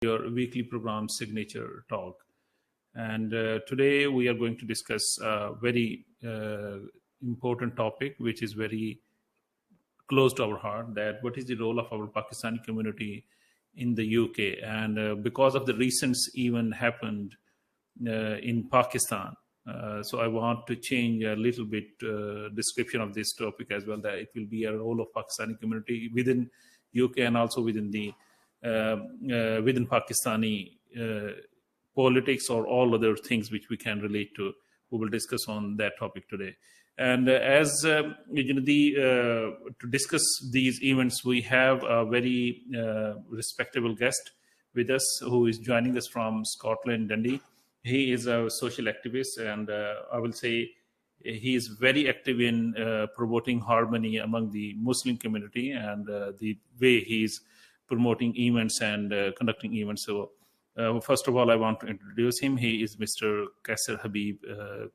your weekly program Signature Talk. And today we are going to discuss a very important topic, which is very close to our heart, that what is the role of our Pakistani community in the UK. And because of the recent event happened in Pakistan, so I want to change a little bit description of this topic as well, that it will be a role of Pakistani community within UK and also within the within Pakistani politics or all other things which we can relate to. We will discuss on that topic today. And as to discuss these events, we have a very respectable guest with us who is joining us from Scotland, Dundee. He is a social activist, and I will say he is very active in promoting harmony among the Muslim community, and the way he is promoting events and conducting events. So first of all, I want to introduce him. He is Mr. Kaisar Habib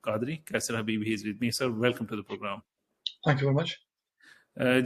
Qadri. Kaisar Habib, he is with me. Sir, welcome to the program. Thank you very much.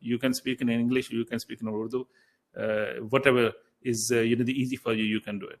you can speak in English, you can speak in Urdu, whatever is the easy for you, you can do it.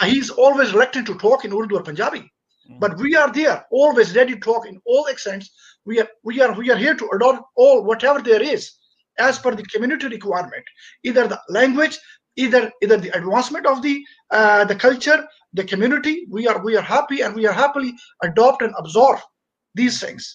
he is always reluctant to talk in Urdu or Punjabi, but we are there always ready to talk in all accents. We are here to adopt all whatever there is as per the community requirement, either the language, either the advancement of the culture, the community. We are happy and we are happily adopt and absorb these things.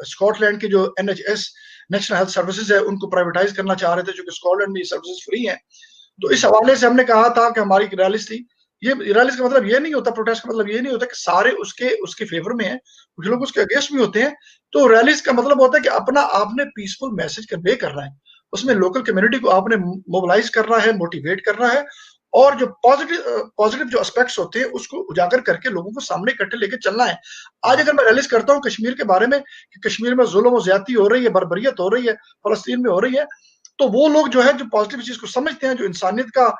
Scotland کے جو NHS national health services ہے ان کو privatise کرنا چاہ رہے تھے، چونکہ Scott land میں یہ سروسز فری ہیں. تو اس حوالے سے ہم نے کہا تھا کہ ہماری ریلیز تھی. یہ ریلیز کا مطلب یہ نہیں ہوتا، پروٹیسٹ کا مطلب یہ نہیں ہوتا کہ سارے اس کے فیور میں ہیں، کچھ لوگ اس کے اگینسٹ بھی ہوتے ہیں. تو ریلیز کا مطلب ہوتا ہے کہ اپنا آپ نے پیسفل میسج کنوے کرنا ہے، اس میں لوکل کمیونٹی کو آپ نے موبلائز کرنا ہے، موٹیویٹ کرنا ہے، اور جو پازیٹیو جو اسپیکٹس ہوتے ہیں اس کو اجاگر کر کے لوگوں کو سامنے اکٹھے لے کے چلنا ہے. آج اگر میں ریلیز کرتا ہوں کشمیر کے بارے میں کہ کشمیر میں ظلم و زیادتی ہو رہی ہے، بربریت ہو رہی ہے، فلسطین میں ہو رہی ہے، تو وہ لوگ جو ہے جو پازیٹیو چیز کو سمجھتے ہیں، جو انسانیت کا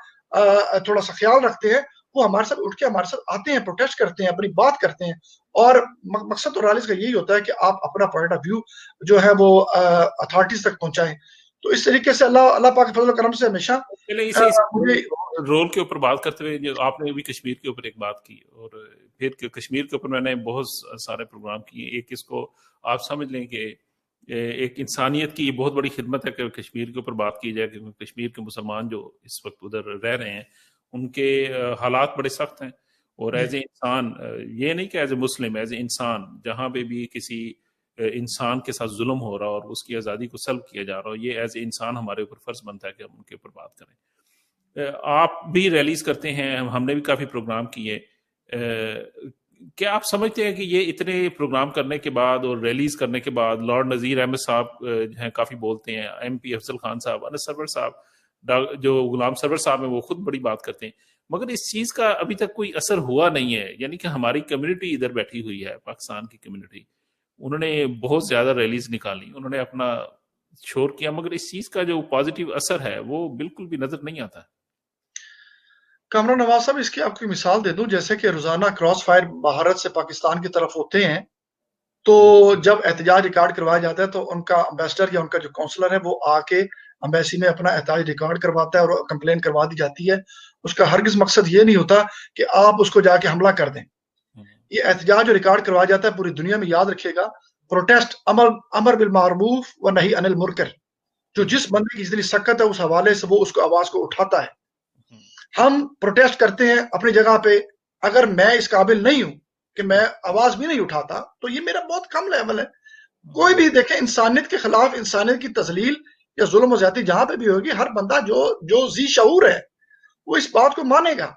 تھوڑا سا خیال رکھتے ہیں، وہ ہمارے ساتھ اٹھ کے ہمارے ساتھ آتے ہیں، پروٹیسٹ کرتے ہیں، اپنی بات کرتے ہیں. اور مقصد تو ریلیز کا یہی ہوتا ہے کہ آپ اپنا پوائنٹ آف ویو جو ہے وہ اتھارٹیز تک پہنچائیں. تو اس طریقے سے اللہ پاک کے فضل و کرم سے ہمیشہ رول کے اوپر بات کرتے ہوئے جو آپ نے بھی کشمیر کے اوپر ایک بات کی، اور پھر کشمیر کے اوپر میں نے بہت سارے پروگرام کیے. ایک اس کو آپ سمجھ لیں کہ ایک انسانیت کی یہ بہت بڑی خدمت ہے کہ کشمیر کے اوپر بات کی جائے، کہ کشمیر کے مسلمان جو اس وقت ادھر رہ رہے ہیں ان کے حالات بڑے سخت ہیں، اور ایز اے انسان، یہ نہیں کہ as a Muslim, as a انسان جہاں پہ بھی کسی انسان کے ساتھ ظلم ہو رہا اور اس کی آزادی کو سلب کیا جا رہا ہو، یہ ایز اے انسان ہمارے اوپر فرض بنتا ہے کہ ہم ان کے اوپر بات کریں. آپ بھی ریلیز کرتے ہیں، ہم نے بھی کافی پروگرام کیے. کیا آپ سمجھتے ہیں کہ یہ اتنے پروگرام کرنے کے بعد اور ریلیز کرنے کے بعد لارڈ نذیر احمد صاحب ہیں کافی بولتے ہیں، MP افضل خان صاحب، انس سرور صاحب، جو غلام سرور صاحب ہیں وہ خود بڑی بات کرتے ہیں، مگر اس چیز کا ابھی تک کوئی اثر ہوا نہیں ہے؟ یعنی کہ ہماری کمیونٹی ادھر بیٹھی ہوئی ہے، پاکستان کی کمیونٹی، انہوں نے بہت زیادہ ریلیز نکالی، انہوں نے اپنا شور کیا، مگر اس چیز کا جو پازیٹیو اثر ہے وہ بالکل بھی نظر نہیں آتا. کامران نواز صاحب، اس کی آپ کو مثال دے دوں، جیسے کہ روزانہ کراس فائر بھارت سے پاکستان کی طرف ہوتے ہیں، تو جب احتجاج ریکارڈ کروایا جاتا ہے تو ان کا امبیسڈر یا ان کا جو کونسلر ہے وہ آ کے امبیسی میں اپنا احتجاج ریکارڈ کرواتا ہے اور کمپلین کروا دی جاتی ہے. اس کا ہرگز مقصد یہ نہیں ہوتا کہ آپ اس کو جا کے حملہ کر دیں. یہ احتجاج جو ریکارڈ کروایا جاتا ہے پوری دنیا میں یاد رکھیے گا، پروٹیسٹ امر بالمعروف و نہی عن المنکر، جو جس بندے کی جتنی سکت ہے اس حوالے سے وہ اس کو آواز کو اٹھاتا ہے. ہم پروٹیسٹ کرتے ہیں اپنی جگہ پہ، اگر میں اس قابل نہیں ہوں کہ میں آواز بھی نہیں اٹھاتا تو یہ میرا بہت کم لیول ہے. کوئی بھی دیکھیں، انسانیت کے خلاف، انسانیت کی تذلیل یا ظلم و زیادتی جہاں پہ بھی ہوگی، ہر بندہ جو ذی شعور ہے وہ اس بات کو مانے گا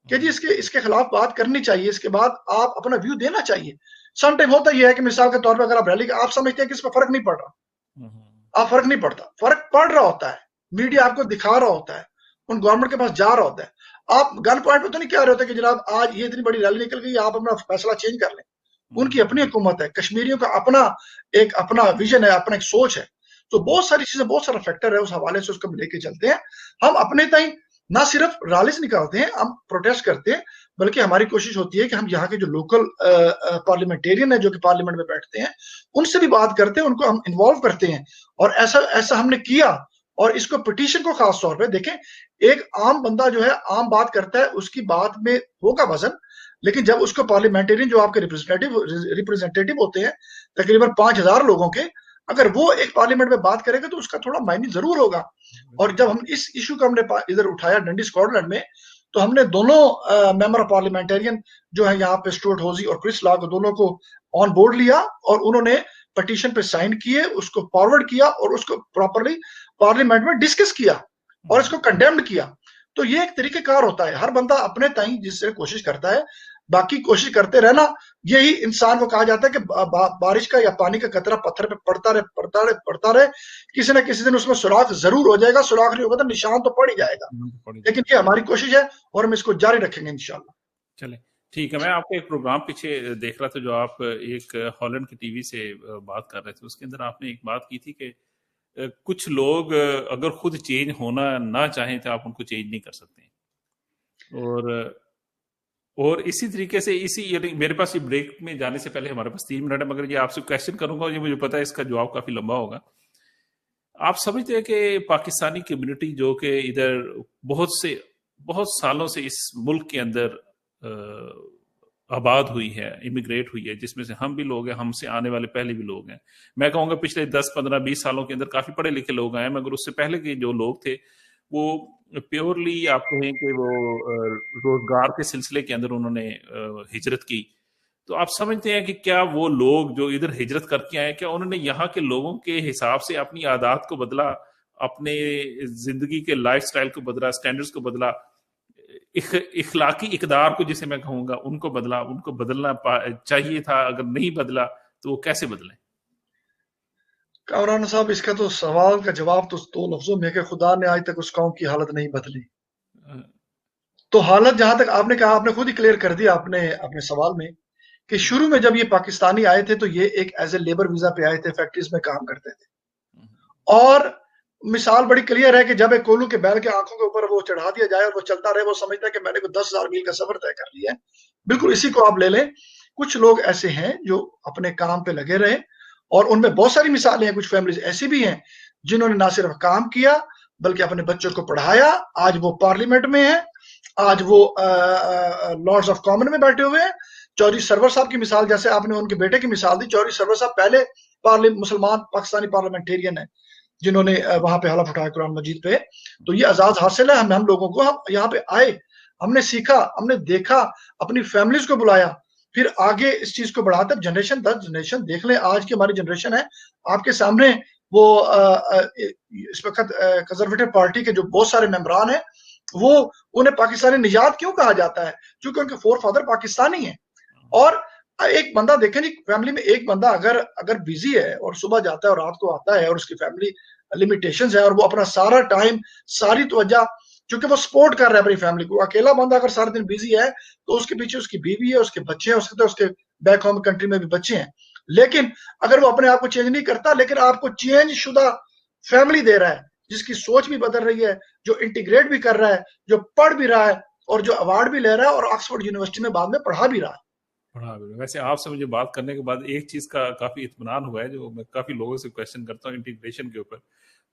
کہ جی اس کے خلاف بات کرنی چاہیے، اس کے بعد آپ اپنا ویو دینا چاہیے. سم ٹائم ہوتا یہ ہے کہ مثال کے طور پہ اگر آپ ریلی آپ سمجھتے ہیں کہ اس پہ فرق نہیں پڑ رہا، آپ فرق نہیں پڑتا، فرق پڑ رہا ہوتا ہے. میڈیا آپ کو دکھا رہا ہوتا ہے، ان گورنمنٹ کے پاس جا رہا ہوتا ہے. آپ گن پوائنٹ پہ تو نہیں کہہ رہے ہوتے کہ جناب آج یہ اتنی بڑی ریلی نکل گئی، آپ اپنا فیصلہ چینج کر لیں. ان کی اپنی حکومت ہے، کشمیریوں کا اپنا ویژن ہے، اپنا ایک سوچ ہے. تو بہت ساری چیزیں، بہت سارا فیکٹر ہے، اس حوالے سے اس کو لے کے چلتے ہیں. ہم اپنے تئیں نہ صرف ریلیز نکالتے ہیں، ہم پروٹیسٹ کرتے ہیں، بلکہ ہماری کوشش ہوتی ہے کہ ہم یہاں کے جو لوکل پارلیمنٹیرین ہیں جو کہ پارلیمنٹ میں بیٹھتے ہیں ان سے بھی بات کرتے ہیں، ان کو ہم انوالو کرتے ہیں. اور ایسا ہم نے کیا. اور اس کو پٹیشن کو خاص طور پہ دیکھیں، ایک عام بندہ جو ہے عام بات کرتا ہے، اس کی بات میں ہوگا وزن، لیکن جب اس کو پارلیمنٹیرین جو آپ کے ریپرزینٹیٹیو ہوتے ہیں تقریباً 5000 لوگوں کے، اگر وہ ایک پارلیمنٹ میں بات کرے گا تو اس کا تھوڑا معنی ضرور ہوگا. اور جب ہم اس ایشو کو ہم نے ادھر اٹھایا ڈنڈی اسکاٹ لینڈ میں، تو ہم نے دونوں ممبر آف پارلیمنٹیرین جو ہیں یہاں پہ اسٹورٹ ہوزی اور کرس لا کو، دونوں کو آن بورڈ لیا اور انہوں نے پٹیشن پہ سائن کیے، اس کو فارورڈ کیا اور اس کو پراپرلی پارلیمنٹ میں ڈسکس کیا اور اس کو کنڈیمڈ کیا. تو یہ ایک طریقہ کار ہوتا ہے، ہر بندہ اپنے تائیں جس سے کوشش کرتا ہے، باقی کوشش کرتے رہنا. یہی انسان کو کہا جاتا ہے کہ بارش کا یا پانی کا قطرہ پتھر پہ پڑتا رہے، کسی نہ کسی دن اس میں سوراخ ضرور ہو جائے گا، سوراخ نہیں ہوگا تو نشان تو پڑ ہی جائے گا. لیکن یہ ہماری کوشش ہے اور ہم اس کو جاری رکھیں گے انشاءاللہ. چلیں ٹھیک ہے. میں آپ کو ایک پروگرام پیچھے دیکھ رہا تھا جو آپ ایک ہالینڈ کی ٹی وی سے بات کر رہے تھے، اس کے اندر آپ نے ایک بات کی تھی کہ کچھ لوگ اگر خود چینج ہونا نہ چاہیں تو آپ ان کو چینج نہیں کر سکتے. اور اسی طریقے سے یعنی میرے پاس یہ بریک میں جانے سے پہلے ہمارے پاس 3 منٹ ہے، مگر یہ آپ سے کویشچن کروں گا، یہ مجھے پتا ہے اس کا جواب کافی لمبا ہوگا. آپ سمجھتے ہیں کہ پاکستانی کمیونٹی جو کہ ادھر بہت سالوں سے اس ملک کے اندر آباد ہوئی ہے، امیگریٹ ہوئی ہے، جس میں سے ہم بھی لوگ ہیں، ہم سے آنے والے پہلے بھی لوگ ہیں، میں کہوں گا پچھلے 10 15 20 سالوں کے اندر کافی پڑھے لکھے لوگ آئے، مگر اس سے پہلے کے جو لوگ تھے وہ پیورلی آپ کہیں کہ وہ روزگار کے سلسلے کے اندر انہوں نے ہجرت کی. تو آپ سمجھتے ہیں کہ کیا وہ لوگ جو ادھر ہجرت کر کے آئے کیا انہوں نے یہاں کے لوگوں کے حساب سے اپنی عادات کو بدلا, اپنے زندگی کے لائف سٹائل کو بدلا, سٹینڈرڈز کو بدلا, اخلاقی اقدار کو جسے میں کہوں گا ان کو بدلا, ان کو بدلنا چاہیے تھا, اگر نہیں بدلا تو وہ کیسے بدلیں؟ کامران صاحب اس کا تو سوال کا جواب تو 2 لفظوں میں کہ خدا نے آج تک اس قوم کی حالت نہیں بدلی. تو حالت جہاں تک آپ نے کہا, آپ نے خود ہی کلیئر کر دیا اپنے سوال میں کہ شروع میں جب یہ پاکستانی آئے تھے تو یہ ایک ایز اے لیبر ویزا پہ آئے تھے, فیکٹریز میں کام کرتے تھے. اور مثال بڑی کلیئر ہے کہ جب ایک کولو کے بیل کے آنکھوں کے اوپر وہ چڑھا دیا جائے اور وہ چلتا رہے, وہ سمجھتا ہے کہ میں نے کوئی 10,000 میل کا سفر طے کر لیا ہے. بالکل اسی کو آپ لے لیں. کچھ لوگ ایسے ہیں جو اپنے کام پہ لگے رہے, اور ان میں بہت ساری مثالیں ہیں. کچھ فیملیز ایسی بھی ہیں جنہوں نے نہ صرف کام کیا بلکہ اپنے بچوں کو پڑھایا. آج وہ پارلیمنٹ میں ہیں, آج وہ لارڈز آف کامن میں بیٹھے ہوئے ہیں. چودھری سرور صاحب کی مثال, جیسے آپ نے ان کے بیٹے کی مثال دی, چودھری سرور صاحب پہلے مسلمان پاکستانی پارلیمنٹیرین ہیں جنہوں نے وہاں پہ حلف اٹھایا قرآن مجید پہ. تو یہ اعزاز حاصل ہے ہم لوگوں کو. ہم یہاں پہ آئے, ہم نے سیکھا, ہم نے دیکھا, اپنی فیملیز کو بلایا, پھر آگے اس چیز کو بڑھاتے جنریشن 10 جنریشن دیکھ لیں. آج کی ہماری جنریشن ہے آپ کے سامنے, وہ اس وقت کنزرویٹو پارٹی کے جو بہت سارے ممبران ہیں, وہ انہیں پاکستانی نژاد کیوں کہا جاتا ہے؟ کیونکہ ان کے فور فادر پاکستانی ہیں. اور ایک بندہ دیکھیں جی, فیملی میں ایک بندہ اگر بیزی ہے اور صبح جاتا ہے اور رات کو آتا ہے, اور اس کی فیملی لیمیٹیشنز ہے, اور وہ اپنا سارا ٹائم, ساری توجہ, کیونکہ وہ سپورٹ کر رہا ہے اپنی فیملی کو. اکیلا بندہ اگر سارے دن بیزی ہے تو اس کے پیچھے اس کی بیوی ہے, اس کے بچے ہیں, اس کے بیک ہوم کنٹری میں بھی بچے ہیں. لیکن اگر وہ اپنے آپ کو چینج نہیں کرتا, لیکن آپ کو چینج شدہ فیملی دے رہا ہے جس کی سوچ بھی بدل رہی ہے, جو انٹیگریٹ بھی کر رہا ہے, جو پڑھ بھی رہا ہے, اور جو ایوارڈ بھی لے رہا ہے, اور آکسفورڈ یونیورسٹی میں بعد میں پڑھا بھی رہا ہے. ویسے آپ سے مجھے بات کرنے کے بعد ایک چیز کا کافی اطمینان ہوا ہے, جو میں کافی لوگوں سے کویشچن کرتا ہوں انٹیگریشن کے اوپر.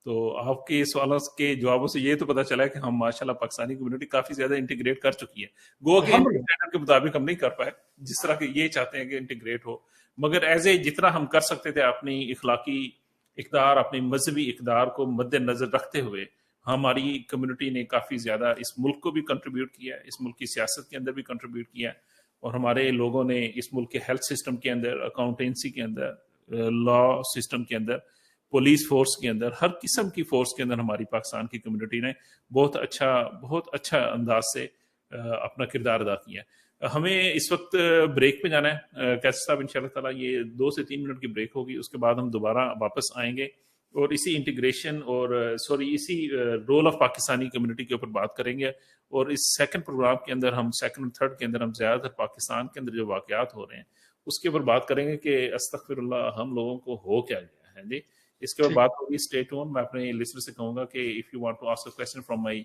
تو آپ کے سوالوں کے جوابوں سے یہ تو پتا چلا ہے کہ ہم ماشاءاللہ پاکستانی کمیونٹی کافی زیادہ انٹیگریٹ کر چکی ہے. گو کہ اسٹینڈرڈ کے مطابق ہم نہیں کر پائے جس طرح کہ یہ چاہتے ہیں کہ انٹیگریٹ ہو, مگر ایز اے جتنا ہم کر سکتے تھے اپنی اخلاقی اقدار, اپنی مذہبی اقدار کو مد نظر رکھتے ہوئے ہماری کمیونٹی نے کافی زیادہ اس ملک کو بھی کنٹریبیوٹ کیا ہے, اس ملک کی سیاست کے اندر بھی کنٹریبیوٹ کیا ہے. اور ہمارے لوگوں نے اس ملک کے ہیلتھ سسٹم کے اندر, اکاؤنٹنسی کے اندر, لا سسٹم کے اندر, پولیس فورس کے اندر, ہر قسم کی فورس کے اندر ہماری پاکستان کی کمیونٹی نے بہت اچھا انداز سے اپنا کردار ادا کیا. ہمیں اس وقت بریک پہ جانا ہے کیسر صاحب, انشاءاللہ تعالیٰ یہ 2 سے 3 منٹ کی بریک ہوگی, اس کے بعد ہم دوبارہ واپس آئیں گے اور اسی انٹیگریشن اور اسی رول آف پاکستانی کمیونٹی کے اوپر بات کریں گے. اور اس سیکنڈ پروگرام کے اندر ہم سیکنڈ اور تھرڈ کے اندر ہم زیادہ تر پاکستان کے اندر جو واقعات ہو رہے ہیں اس کے اوپر بات کریں گے کہ استغفر اللہ ہم لوگوں کو ہو کیا گیا ہے. جی اس کے اوپر بات ہوگی. Stay tuned. میں اپنے لسنر سے کہوں گا کہ if you want to ask a question from my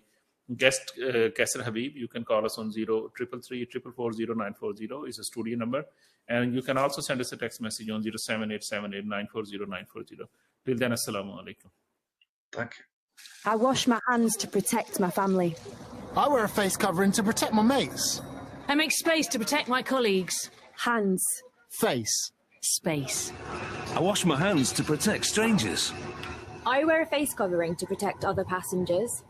guest Kaisar Habib, you can call us on 0333440940 is a studio number, and you can also send us a text message on 07878940940. Till then, assalamu alaikum. Thank you. I wash my hands to protect my family. I wear a face covering to protect my mates. I make space to protect my colleagues. Hands. Face. Space. I wash my hands to protect strangers. I wear a face covering to protect other passengers.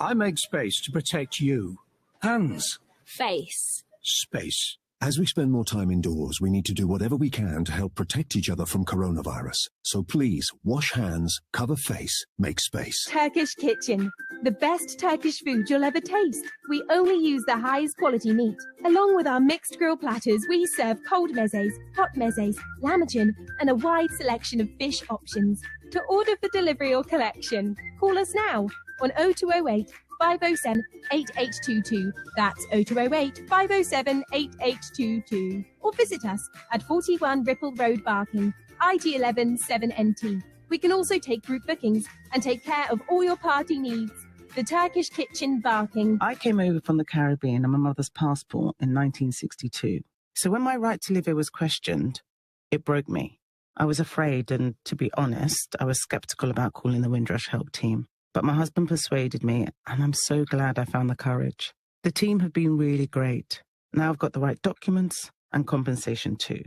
I make space to protect you. Hands. Face. Space. As we spend more time indoors, we need to do whatever we can to help protect each other from coronavirus. So please, wash hands, cover face, make space. Turkish Kitchen. The best Turkish food you'll ever taste. We only use the highest quality meat. Along with our mixed grill platters, we serve cold mezes, hot mezes, lamachin, and a wide selection of fish options. To order for delivery or collection, call us now on 0208 507 8822. That's 0208 507 8822. Or visit us at 41 Ripple Road, Barking, IG11 7NT. We can also take group bookings and take care of all your party needs. The Turkish Kitchen, Barking. I came over from the Caribbean on my mother's passport in 1962. So when my right to live here was questioned, it broke me. I was afraid, and to be honest, I was skeptical about calling the Windrush Help Team. But my husband persuaded me, and I'm so glad I found the courage. The team have been really great. Now I've got the right documents and compensation too.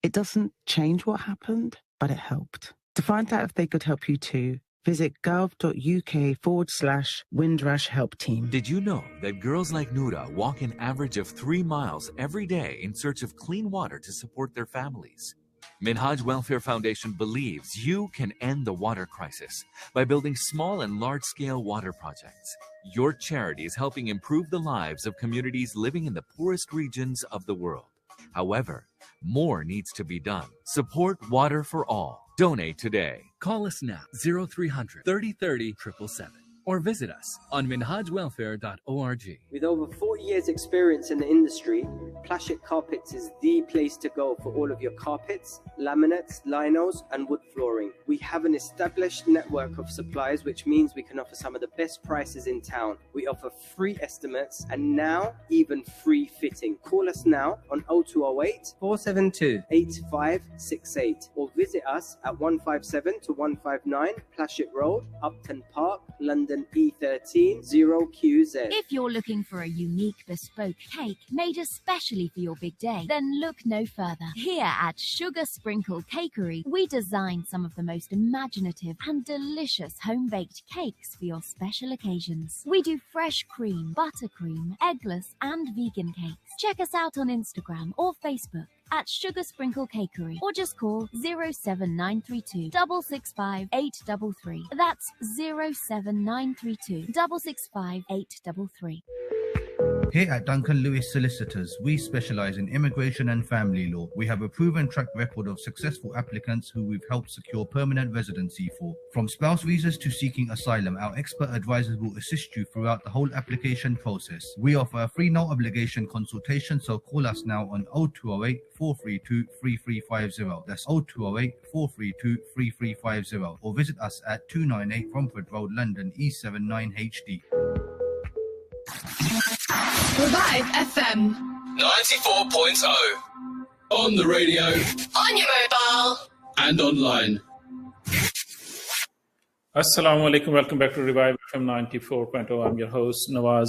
It doesn't change what happened, but it helped. To find out if they could help you too, Visit gov.uk/Windrush Help Team. Did you know that girls like Noura walk an average of 3 miles every day in search of clean water to support their families? Minhaj Welfare Foundation believes you can end the water crisis by building small and large-scale water projects. Your charity is helping improve the lives of communities living in the poorest regions of the world. However, more needs to be done. Support Water for All. Donate today. Call us now, 0300 30 30 777, or visit us on minhajwelfare.org. With over 40 years experience in the industry, Plastic Carpets is the place to go for all of your carpets, laminates, linos and wood flooring. We have an established network of suppliers, which means we can offer some of the best prices in town. We offer free estimates and now even free fitting. Call us now on 0208 472 8568 or visit us at 157 to 159 Plastic Road, Upton Park, London E13 0QZ. If you're looking for a unique bespoke cake made especially for your big day, then look no further. Here at Sugar Sprinkle Cakery, we design some of the most imaginative and delicious home-baked cakes for your special occasions. We do fresh cream, buttercream, eggless and vegan cakes. Check us out on Instagram or Facebook at Sugar Sprinkle Cakery, or just call 07932 665 833. That's 07932 665 833. Here at Duncan Lewis Solicitors, we specialize in immigration and family law. We have a proven track record of successful applicants who we've helped secure permanent residency for. From spouse visas to seeking asylum, our expert advisors will assist you throughout the whole application process. We offer a free no obligation consultation, so call us now on 0208 432 3350. That's 0208 432 3350, or visit us at 298 Romford Road, London E79HD. Revive FM 94.0. On the radio. on your mobile And online. Assalamu alaikum. Welcome back to Revive FM 94.0. I'm your host Nawaz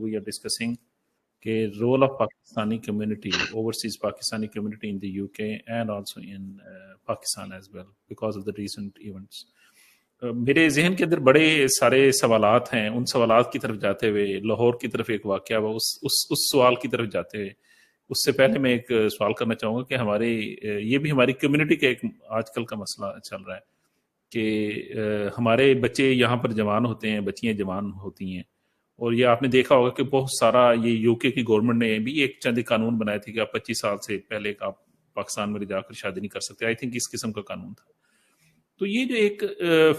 we are discussing the role of Pakistani community, overseas Pakistani community in the UK and also in Pakistan as well because of the recent events. میرے ذہن کے اندر بڑے سارے سوالات ہیں. ان سوالات کی طرف جاتے ہوئے لاہور کی طرف ایک واقعہ ہوا, اس سوال کی طرف جاتے ہوئے اس سے پہلے میں ایک سوال کرنا چاہوں گا کہ ہمارے یہ بھی ہماری کمیونٹی کا ایک آج کل کا مسئلہ چل رہا ہے کہ ہمارے بچے یہاں پر جوان ہوتے ہیں, بچیاں جوان ہوتی ہیں, اور یہ آپ نے دیکھا ہوگا کہ بہت سارا یہ یو کے کی گورنمنٹ نے بھی ایک چند قانون بنائے تھے کہ آپ 25 سال سے پہلے آپ پاکستان میں جا کر شادی نہیں کر سکتے. آئی تھنک اس قسم کا قانون تھا. تو یہ جو ایک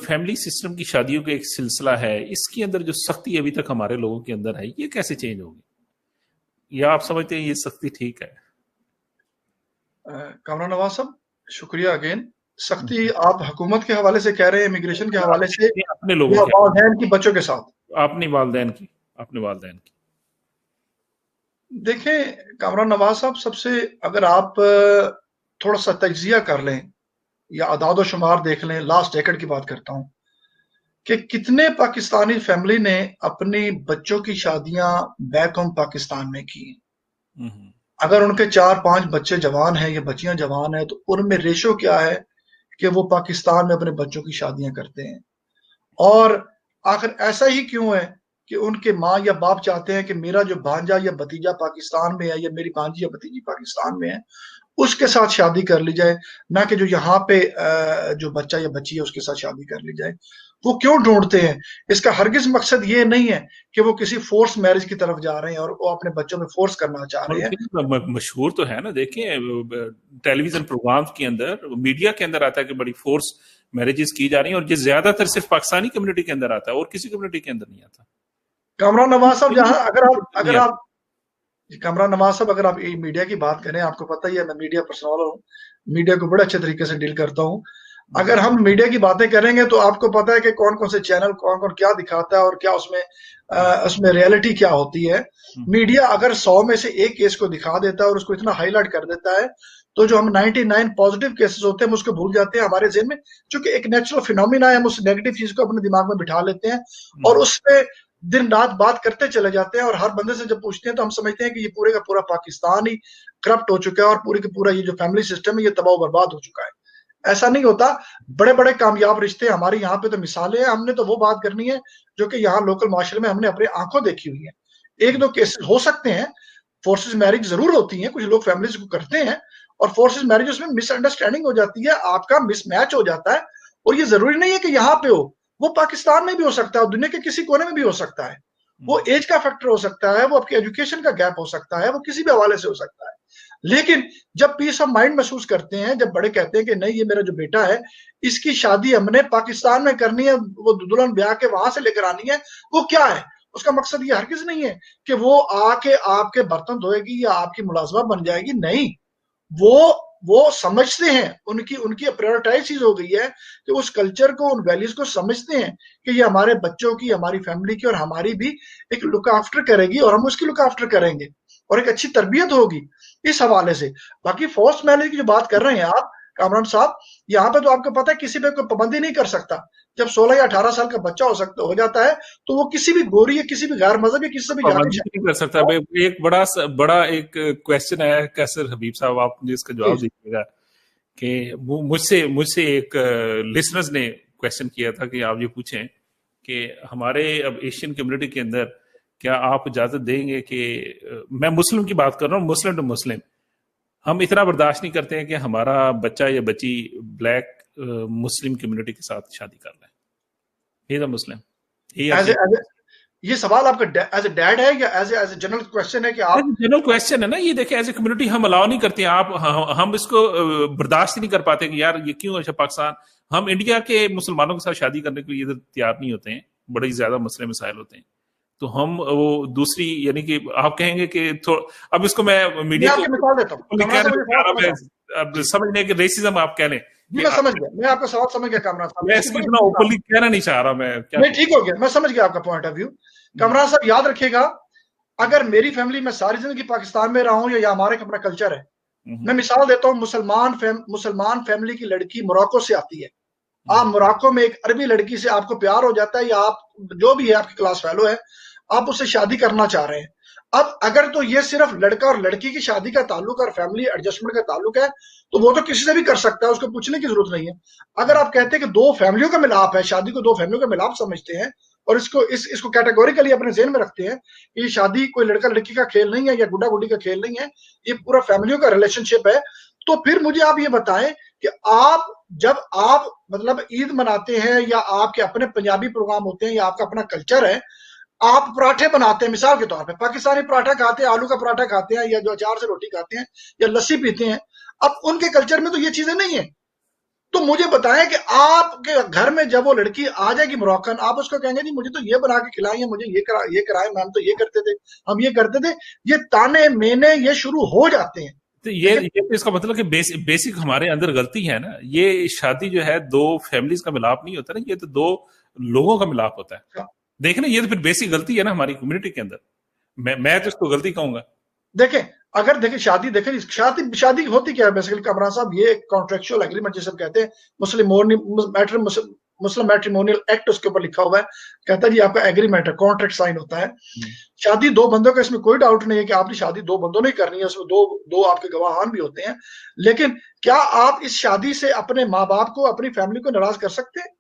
فیملی سسٹم کی شادیوں کا ایک سلسلہ ہے, اس کے اندر جو سختی ابھی تک ہمارے لوگوں کے اندر ہے, یہ کیسے چینج ہوگی, یا آپ سمجھتے ہیں یہ سختی ٹھیک ہے؟ کامران نواز صاحب شکریہ اگین. سختی آپ حکومت کے حوالے سے کہہ رہے ہیں, امیگریشن کے حوالے سے, اپنے لوگوں کے والدین کی بچوں کے ساتھ, اپنے والدین کی دیکھیں کامران نواز صاحب, سب سے اگر آپ تھوڑا سا تجزیہ کر لیں یا اعداد و شمار دیکھ لیں, لاسٹ ڈیکڈ کی بات کرتا ہوں کہ کتنے پاکستانی فیملی نے اپنی بچوں کی شادیاں بیک ہوم پاکستان میں کی. اگر ان کے 4-5 بچے جوان ہیں یا بچیاں جوان ہیں تو ان میں ریشو کیا ہے کہ وہ پاکستان میں اپنے بچوں کی شادیاں کرتے ہیں. اور آخر ایسا ہی کیوں ہے کہ ان کے ماں یا باپ چاہتے ہیں کہ میرا جو بھانجا یا بھتیجا پاکستان میں ہے یا میری بھانجی یا بھتیجی پاکستان میں ہے, اس کے ساتھ شادی کر لی جائے, نہ کہ جو یہاں پہ جو بچہ یا بچی ہے اس کے ساتھ شادی کر لی جائے. وہ کیوں ڈھونڈتے ہیں؟ اس کا ہرگز مقصد یہ نہیں ہے کہ وہ کسی فورس میرج کی طرف جا رہے ہیں اور وہ اپنے بچوں میں فورس کرنا چاہ رہے ہیں. مشہور تو ہے نا, دیکھیں ٹیلی ویژن پروگرام کے اندر, میڈیا کے اندر آتا ہے کہ بڑی فورس میرجز کی جا رہی ہیں, اور یہ زیادہ تر صرف پاکستانی کمیونٹی کے اندر آتا ہے اور کسی کمیونٹی کے اندر نہیں آتا. کامران نواز صاحب جہاں کامران نواز صاحب اگر آپ میڈیا کی بات کریں, آپ کو پتہ ہی ہے میں میڈیا پرسنل ہوں, میڈیا کو بڑے اچھے طریقے سے ڈیل کرتا ہوں. اگر ہم میڈیا کی باتیں کریں گے تو آپ کو پتہ ہے کہ کون کون سے چینل کون کون کیا دکھاتا ہے اور کیا اس میں ریئلٹی کیا ہوتی ہے. میڈیا اگر 100 میں سے ایک کیس کو دکھا دیتا ہے اور اس کو اتنا ہائی لائٹ کر دیتا ہے تو جو ہم 99 پازیٹیو کیسز ہوتے ہیں ہم اس کو بھول جاتے ہیں. ہمارے ذہن میں چونکہ ایک نیچرل فینومینا ہے, ہم اس نیگیٹو چیز کو اپنے دماغ میں بٹھا لیتے ہیں اور اس پہ دن رات بات کرتے چلے جاتے ہیں. اور ہر بندے سے جب پوچھتے ہیں تو ہم سمجھتے ہیں کہ یہ پورے کا پورا پاکستان ہی کرپٹ ہو چکا ہے اور پورے کا پورا یہ جو فیملی سسٹم ہے یہ تباہ و برباد ہو چکا ہے. ایسا نہیں ہوتا. بڑے بڑے کامیاب رشتے ہماری یہاں پہ تو مثالیں ہیں. ہم نے تو وہ بات کرنی ہے جو کہ یہاں لوکل معاشرے میں ہم نے اپنی آنکھوں دیکھی ہوئی ہے. ایک دو کیسز ہو سکتے ہیں, فورسز میرج ضرور ہوتی ہیں, کچھ لوگ فیملیز کو کرتے ہیں, اور فورسز میرج میں مس انڈرسٹینڈنگ ہو جاتی ہے, آپ کا مس میچ ہو جاتا ہے, اور یہ ضروری نہیں ہے کہ یہاں پہ ہو, وہ پاکستان میں بھی ہو سکتا ہے, دنیا کے کسی کونے میں بھی ہو سکتا ہے. وہ ایج کا فیکٹر ہو سکتا ہے, وہ آپ کی ایجوکیشن کا گیپ ہو سکتا ہے, وہ کسی بھی حوالے سے ہو سکتا ہے. لیکن جب پیس آف مائنڈ محسوس کرتے ہیں, جب بڑے کہتے ہیں کہ نہیں یہ میرا جو بیٹا ہے اس کی شادی ہم نے پاکستان میں کرنی ہے, وہ دلہن بیاہ کے وہاں سے لے کر آنی ہے, وہ کیا ہے اس کا مقصد یہ ہرگز نہیں ہے کہ وہ آ کے آپ کے برتن دھوئے گی یا آپ کی ملازمہ بن جائے گی. نہیں, وہ سمجھتے ہیں, ان کی پریورٹائز چیز ہو گئی ہے کہ اس کلچر کو, ان ویلیوز کو سمجھتے ہیں کہ یہ ہمارے بچوں کی, ہماری فیملی کی اور ہماری بھی ایک لک آفٹر کرے گی, اور ہم اس کی لک آفٹر کریں گے, اور ایک اچھی تربیت ہوگی اس حوالے سے. باقی فورس میرج کی جو بات کر رہے ہیں آپ کامران صاحب, یہاں پہ تو آپ کو پتہ ہے کسی پہ کوئی پابندی نہیں کر سکتا. جب 16 یا 18 سال کا بچہ ہو جاتا ہے تو وہ کسی بھی گوری یا کسی بھی غیر مذہب یا کسی سے بھی نہیں کر سکتا. ایک بڑا ایک کوشچن ہے کیسر حبیب صاحب, آپ مجھے اس کا جواب دیجیے گا کہ مجھ سے ایک لسنرز نے کوشچن کیا تھا کہ آپ یہ پوچھیں کہ ہمارے اب ایشین کمیونٹی کے اندر کیا آپ اجازت دیں گے کہ, میں مسلم کی بات کر رہا ہوں, مسلم ٹو مسلم, ہم اتنا برداشت نہیں کرتے ہیں کہ ہمارا بچہ یا بچی بلیک مسلم کمیونٹی کے ساتھ شادی کر رہے ہیں. ہی دا مسلم. یہ سوال آپ کا ایز اے ڈیڈ ہے یا ایز اے جنرل کویسچن ہے کہ آپ جنرل کویسچن ہے نا یہ؟ دیکھیں ایز اے کمیونٹی ہم الاؤ نہیں کرتے ہیں, ہم اس کو برداشت نہیں کر پاتے کہ یار یہ کیوں اچھا پاکستان, ہم انڈیا کے مسلمانوں کے ساتھ شادی کرنے کے لیے تیار نہیں ہوتے ہیں, بڑے زیادہ مسئلے مسائل ہوتے ہیں, تو ہم وہ دوسری یعنی کہ آپ کہیں گے کہ اب اس کو میں میڈیا سمجھنے کے ریسزم آپ کہہ لیں. میں سمجھ گیا, میں آپ کا سوال سمجھ گیا کامران صاحب, میں اس کو اتنا اوپنلی کہنا نہیں چاہ رہا, میں ٹھیک ہو گیا, میں سمجھ گیا آپ کا پوائنٹ آف ویو. کامران صاحب یاد رکھیے گا, اگر میری فیملی میں ساری زندگی پاکستان میں رہا ہوں یا ہمارے اپنا کلچر ہے, میں مثال دیتا ہوں, مسلمان فیملی کی لڑکی موراکو سے آتی ہے, آپ موراکو میں ایک عربی لڑکی سے آپ کو پیار ہو جاتا ہے, یا آپ جو بھی ہے آپ کی کلاس فیلو ہے, آپ اس سے شادی کرنا چاہ رہے ہیں. اب اگر تو یہ صرف لڑکا اور لڑکی کی شادی کا تعلق اور فیملی ایڈجسٹمنٹ کا تعلق ہے تو وہ تو کسی سے بھی کر سکتا ہے, اس کو پوچھنے کی ضرورت نہیں ہے. اگر آپ کہتے ہیں کہ دو فیملیوں کا ملاپ ہے, شادی کو دو فیملیوں کا ملاپ سمجھتے ہیں اور اس کو کیٹیگوریکلی اپنے ذہن میں رکھتے ہیں کہ یہ شادی کوئی لڑکا لڑکی کا کھیل نہیں ہے یا گڈا گڈی کا کھیل نہیں ہے, یہ پورا فیملیوں کا ریلیشن شپ ہے, تو پھر مجھے آپ یہ بتائیں کہ آپ جب آپ مطلب عید مناتے ہیں یا آپ کے اپنے پنجابی پروگرام ہوتے ہیں یا آپ کا اپنا کلچر ہے, آپ پراٹھے بناتے ہیں مثال کے طور پہ, پاکستانی پراٹھا کھاتے ہیں, آلو کا پراٹھا کھاتے ہیں یا جو اچار سے روٹی کھاتے ہیں یا لسی پیتے ہیں, اب ان کے کلچر میں تو یہ چیزیں نہیں ہیں. تو مجھے بتائیں کہ آپ کے گھر میں جب وہ لڑکی آ جائے گی موراکن, آپ اس کو کہیں گے نہیں مجھے تو یہ بنا کے کھلائیں, مجھے یہ کرائیں, ہم تو یہ کرتے تھے, ہم یہ کرتے تھے, یہ تانے مینے یہ شروع ہو جاتے ہیں. تو یہ اس کا مطلب کہ بیسک ہمارے اندر غلطی ہے نا, یہ شادی جو ہے دو فیملیز کا ملاپ نہیں ہوتا نا, یہ تو دو لوگوں کا ملاپ ہوتا ہے. دیکھیں یہ تو پھر بیسک غلطی ہے نا ہماری کمیونٹی کے اندر, میں تو اس کو غلطی کہوں گا. دیکھیں اگر دیکھیں شادی ہوتی کیا ہے بیسیکلی کامران صاحب, یہ کانٹریکچوئل ایگریمنٹ جسے کہتے ہیں, مسلم میٹریمونیل ایکٹ اس کے اوپر لکھا ہوا ہے, کہتا ہے جی آپ کا ایگریمنٹ ہے, کانٹریکٹ سائن ہوتا ہے. شادی دو بندوں کا, اس میں کوئی ڈاؤٹ نہیں ہے کہ آپ نے شادی دو بندوں نے کرنی ہے, اس میں دو آپ کے گواہان بھی ہوتے ہیں. لیکن کیا آپ اس شادی سے اپنے ماں باپ کو, اپنی فیملی کو ناراض کر سکتے ہیں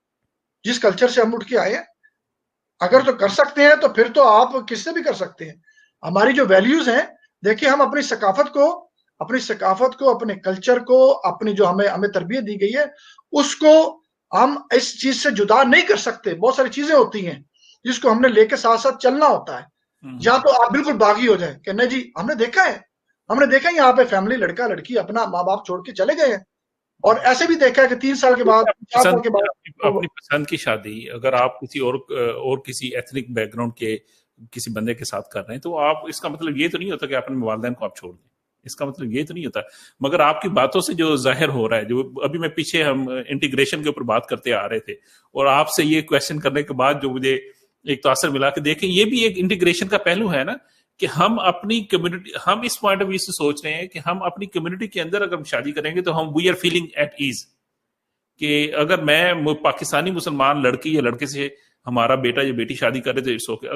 جس کلچر سے ہم اٹھ کے آئے ہیں؟ اگر تو کر سکتے ہیں تو پھر تو آپ کس سے بھی کر سکتے ہیں. ہماری جو ویلیوز ہیں, دیکھیں ہم اپنی ثقافت کو, اپنے کلچر کو, اپنی جو ہمیں تربیت دی گئی ہے, اس کو ہم اس چیز سے جدا نہیں کر سکتے. بہت ساری چیزیں ہوتی ہیں جس کو ہم نے لے کے ساتھ ساتھ چلنا ہوتا ہے. یا تو آپ بالکل باغی ہو جائیں کہ نہیں جی ہم نے دیکھا ہے یہاں پہ فیملی لڑکا لڑکی اپنا ماں باپ چھوڑ کے چلے گئے ہیں, اور ایسے بھی دیکھا ہے کہ 3 سال کے بعد 4 سال کے بعد اپنی پسند کی شادی اگر آپ کسی اور کسی ایتھنک بیک گراؤنڈ کے کسی بندے کے ساتھ کر رہے ہیں, تو آپ اس کا مطلب یہ تو نہیں ہوتا کہ اپنے والدین کو آپ چھوڑ دیں, اس کا مطلب یہ تو نہیں ہوتا. مگر آپ کی باتوں سے جو ظاہر ہو رہا ہے, جو ابھی میں پیچھے ہم انٹیگریشن کے اوپر بات کرتے آ رہے تھے, اور آپ سے یہ کویشچن کرنے کے بعد جو مجھے ایک تاثر ملا کہ دیکھیں یہ بھی ایک انٹیگریشن کا پہلو ہے نا, کہ ہم اپنی کمیونٹی, ہم اس پوائنٹ آف ویو سے سوچ رہے ہیں کہ ہم اپنی کمیونٹی کے اندر اگر ہم شادی کریں گے تو ہم we are feeling at ease, کہ اگر میں پاکستانی مسلمان لڑکی یا لڑکے سے ہمارا بیٹا یا بیٹی شادی کر رہے تو اٹس اوکے.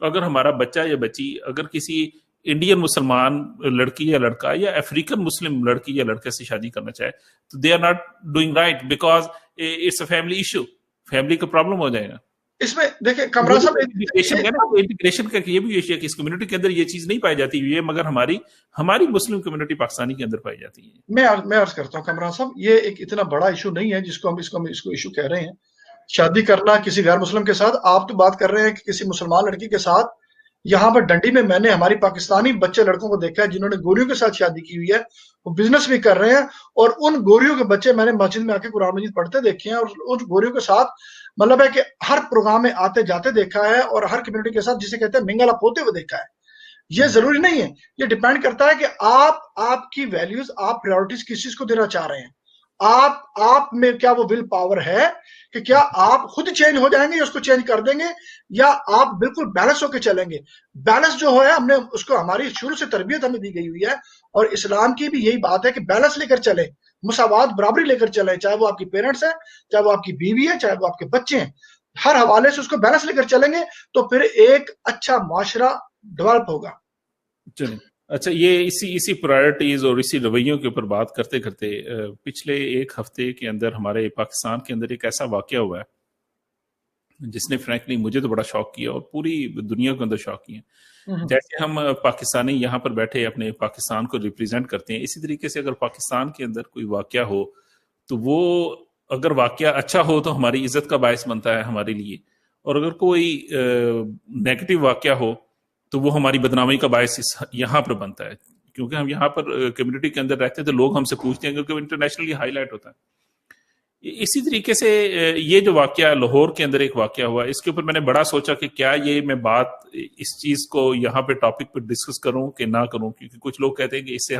اگر ہمارا بچہ یا بچی اگر کسی انڈین مسلمان لڑکی یا لڑکا یا افریقن مسلم لڑکی یا لڑکے سے شادی کرنا چاہے تو they are not doing right because it's a family issue, family کا پرابلم ہو جائے گا. اس میں دیکھیں کمران صاحب انٹیگریشن کا یہ بھی ایشو ہے کہ اس کمیونٹی کے اندر یہ چیز نہیں پائی جاتی ہے, مگر ہماری مسلم کمیونٹی پاکستانی کے اندر پائی جاتی ہے. میں عرض کرتا ہوں کمران صاحب, یہ ایک اتنا بڑا ایشو نہیں ہے جس کو ہم اس کو ایشو کہہ رہے ہیں. شادی کرنا کسی غیر مسلم کے ساتھ, آپ تو بات کر رہے ہیں کہ کسی مسلمان لڑکی کے ساتھ. یہاں پر ڈنڈی میں نے ہماری پاکستانی بچے لڑکوں کو دیکھا ہے جنہوں نے گوریوں کے ساتھ شادی کی ہوئی ہے, وہ بزنس بھی کر رہے ہیں, اور ان گوریوں کے بچے میں نے مسجد میں آ کے قرآن مجید پڑھتے دیکھے ہیں, اور ان گوریوں کے ساتھ مطلب ہے کہ ہر پروگرام میں آتے جاتے دیکھا ہے, اور ہر کمیونٹی کے ساتھ جسے کہتے ہیں منگل اپ ہوتے ہوئے دیکھا ہے. یہ ضروری نہیں ہے, یہ ڈیپینڈ کرتا ہے کہ آپ کی ویلیوز, آپ پریورٹیز کس چیز کو دینا چاہ رہے ہیں. آپ میں کیا وہ ول پاور ہے کہ کیا آپ خود چینج ہو جائیں گے یا اس کو چینج کر دیں گے, یا آپ بالکل بیلنس ہو کے چلیں گے. بیلنس جو ہے ہم نے اس کو, ہماری شروع سے تربیت ہمیں دی گئی ہوئی ہے, اور اسلام کی بھی یہی بات ہے کہ بیلنس لے کر چلیں, مساوات برابری لے کر چلیں, چاہے وہ آپ کی پیرنٹس ہیں, چاہے وہ آپ کی بیوی ہے, چاہے وہ آپ کے بچے ہیں, ہر حوالے سے اس کو بیلنس لے کر چلیں گے تو پھر ایک اچھا معاشرہ ڈیولپ ہوگا. چلیں اچھا, یہ اسی پرائرٹیز اور اسی رویوں کے اوپر بات کرتے کرتے پچھلے ایک ہفتے کے اندر ہمارے پاکستان کے اندر ایک ایسا واقعہ ہوا ہے جس نے فرینکلی مجھے تو بڑا شوق کیا اور پوری دنیا کے اندر شوق کیا. جیسے ہم پاکستانی یہاں پر بیٹھے اپنے پاکستان کو ریپرزینٹ کرتے ہیں, اسی طریقے سے اگر پاکستان کے اندر کوئی واقعہ ہو تو وہ اگر واقعہ اچھا ہو تو ہماری عزت کا باعث بنتا ہے ہمارے لیے, اور اگر کوئی نیگیٹو واقعہ ہو تو وہ ہماری بدنامی کا باعث یہاں پر بنتا ہے. کیونکہ ہم یہاں پر کمیونٹی کے اندر رہتے ہیں تو لوگ ہم سے پوچھتے ہیں کیونکہ انٹرنیشنلی ہائی لائٹ ہوتا ہے. اسی طریقے سے یہ جو واقعہ لاہور کے اندر ایک واقعہ ہوا, اس کے اوپر میں نے بڑا سوچا کہ کیا یہ میں بات اس چیز کو یہاں پہ ٹاپک پہ ڈسکس کروں کہ نہ کروں, کیونکہ کچھ لوگ کہتے ہیں کہ اس سے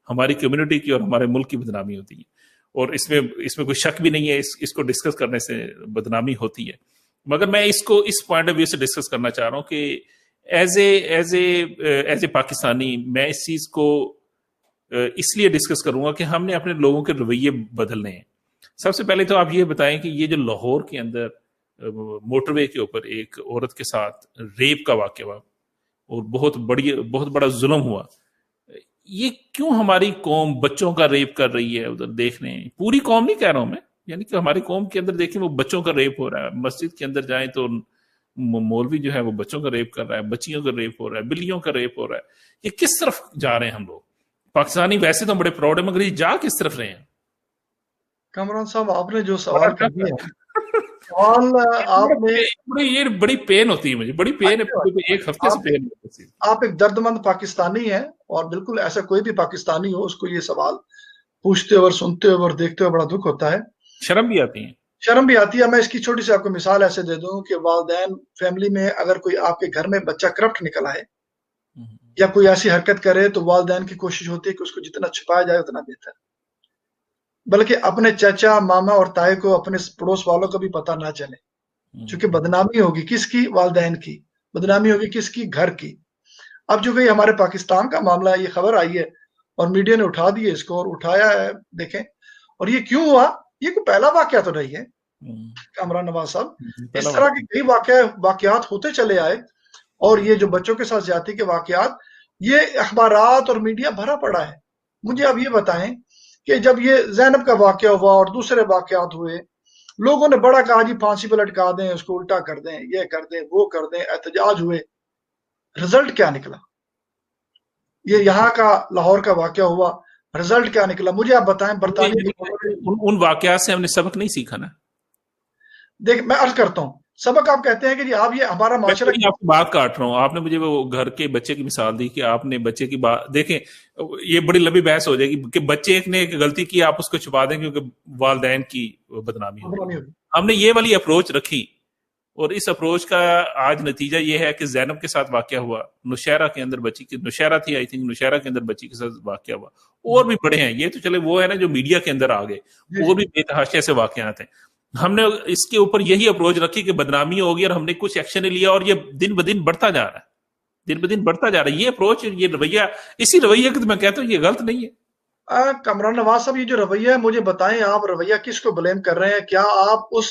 ہماری کمیونٹی کی اور ہمارے ملک کی بدنامی ہوتی ہے, اور اس میں کوئی شک بھی نہیں ہے, اس کو ڈسکس کرنے سے بدنامی ہوتی ہے. مگر میں اس کو اس پوائنٹ آف ویو سے ڈسکس کرنا چاہ رہا ہوں کہ ایز اے پاکستانی میں اس چیز کو اس لیے ڈسکس کروں گا کہ ہم نے اپنے لوگوں کے رویے بدلنے ہیں. سب سے پہلے تو آپ یہ بتائیں کہ یہ جو لاہور کے اندر موٹر وے کے اوپر ایک عورت کے ساتھ ریپ کا واقعہ ہوا اور بہت بڑا ظلم ہوا, یہ کیوں ہماری قوم بچوں کا ریپ کر رہی ہے ادھر دیکھنے, پوری قوم نہیں کہہ رہا ہوں میں, یعنی کہ ہماری قوم کے اندر دیکھیں وہ بچوں کا ریپ ہو رہا ہے, مسجد کے اندر جائیں تو مولوی جو ہے وہ بچوں کا ریپ کر رہا ہے, بچیوں کا ریپ ہو رہا ہے, بلیوں کا ریپ ہو رہا ہے. یہ کس طرف جا رہے ہیں ہم لوگ پاکستانی؟ ویسے تو بڑے پراؤڈ ہیں مگر یہ جا کس طرف رہے ہیں؟ کامران صاحب آپ نے جو سوال کر دیا آپ نے, یہ بڑی پین ہوتی ہے مجھے, بڑی پین ہے, ایک ہفتے سے پین ہوتی ہے. آپ ایک درد مند پاکستانی ہیں, اور بالکل ایسا کوئی بھی پاکستانی ہو اس کو یہ سوال پوچھتے اور سنتے اور دیکھتے ہوئے بڑا دکھ ہوتا ہے, شرم بھی آتی ہے. میں اس کی چھوٹی سی آپ کو مثال ایسے دے دوں کہ والدین فیملی میں اگر کوئی آپ کے گھر میں بچہ کرپٹ نکل آئے یا کوئی ایسی حرکت کرے تو والدین کی کوشش ہوتی ہے کہ اس کو جتنا چھپایا جائے اتنا بہتر, بلکہ اپنے چچا ماما اور تائی کو اپنے پڑوس والوں کو بھی پتہ نہ چلے, چونکہ بدنامی ہوگی کس کی؟ والدین کی. بدنامی ہوگی کس کی؟ گھر کی. اب جو کہ ہمارے پاکستان کا معاملہ ہے, یہ خبر آئی ہے اور میڈیا نے اٹھا دی ہے اس کو, اور اٹھایا ہے دیکھیں. اور یہ کیوں ہوا؟ یہ کوئی پہلا واقعہ تو نہیں ہے کامران نواز صاحب, اس طرح کے کئی واقعات ہوتے چلے آئے, اور یہ جو بچوں کے ساتھ زیادتی کے واقعات, یہ اخبارات اور میڈیا بھرا پڑا ہے. مجھے اب یہ بتائیں کہ جب یہ زینب کا واقعہ ہوا اور دوسرے واقعات ہوئے, لوگوں نے بڑا کہا جی پھانسی پہ لٹکا دیں, اس کو الٹا کر دیں, یہ کر دیں, وہ کر دیں, احتجاج ہوئے. رزلٹ کیا نکلا؟ یہ یہاں کا لاہور کا واقعہ ہوا, رزلٹ کیا نکلا؟ مجھے آپ بتائیں. برطانیہ ان واقعات سے ہم نے سبق نہیں سیکھا نا. دیکھ میں عرض کرتا ہوں, سبق آپ کہتے ہیں کہ جی آپ یہ ہمارا معاشرہ, آپ کی بات کاٹ رہا ہوں, آپ نے مجھے وہ گھر کے بچے کی مثال دی کہ آپ نے بچے کی بات دیکھیں, یہ بڑی لمبی بحث ہو جائے گی کہ بچے ایک نے ایک غلطی کی آپ اس کو چھپا دیں کیونکہ والدین کی بدنامی ہوگی. ہم نے یہ والی اپروچ رکھی, اور اس اپروچ کا آج نتیجہ یہ ہے کہ زینب کے ساتھ واقعہ ہوا, نوشہرہ کے اندر بچی کی, نوشہرہ تھی آئی تھنک, نوشہرہ کے اندر بچی کے ساتھ واقعہ ہوا, اور بھی بڑے ہیں. یہ تو چلے وہ ہے نا جو میڈیا کے اندر آ گئے, اور بھی بے تحاشا سے واقعات ہیں. ہم نے اس کے اوپر یہی اپروچ رکھی کہ بدنامی ہوگی, اور ہم نے کچھ ایکشن لیا, اور یہ دن بدن بڑھتا جا رہا ہے, دن بدن بڑھتا جا رہا ہے. یہ اپروچ, یہ رویہ, اسی رویہ کہ میں کہتا ہوں یہ غلط نہیں ہے. کامران نواز صاحب یہ جو رویہ ہے, مجھے بتائیں آپ رویہ کس کو بلیم کر رہے ہیں؟ کیا آپ اس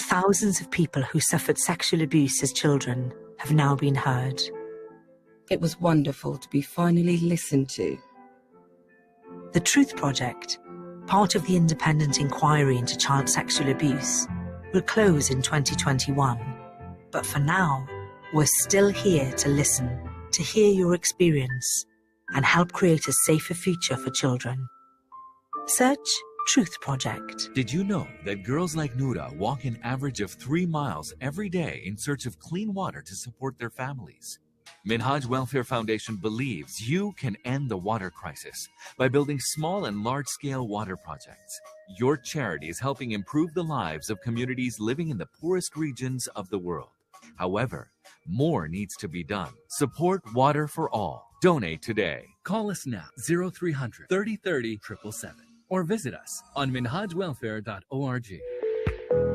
Thousands of people who suffered sexual abuse as children have now been heard. It was wonderful to be finally listened to. The Truth Project, part of the independent inquiry into child sexual abuse, will close in 2021. But for now, we're still here to listen, to hear your experience, and help create a safer future for children. Search Truth Project. Did you know that girls like Noura walk an average of 3 miles every day in search of clean water to support their families? Minhaj Welfare Foundation believes you can end the water crisis by building small and large-scale water projects. Your charity is helping improve the lives of communities living in the poorest regions of the world. However, more needs to be done. Support Water for All. Donate today. Call us now, 0300 30 30 777, or visit us on minhajwelfare.org.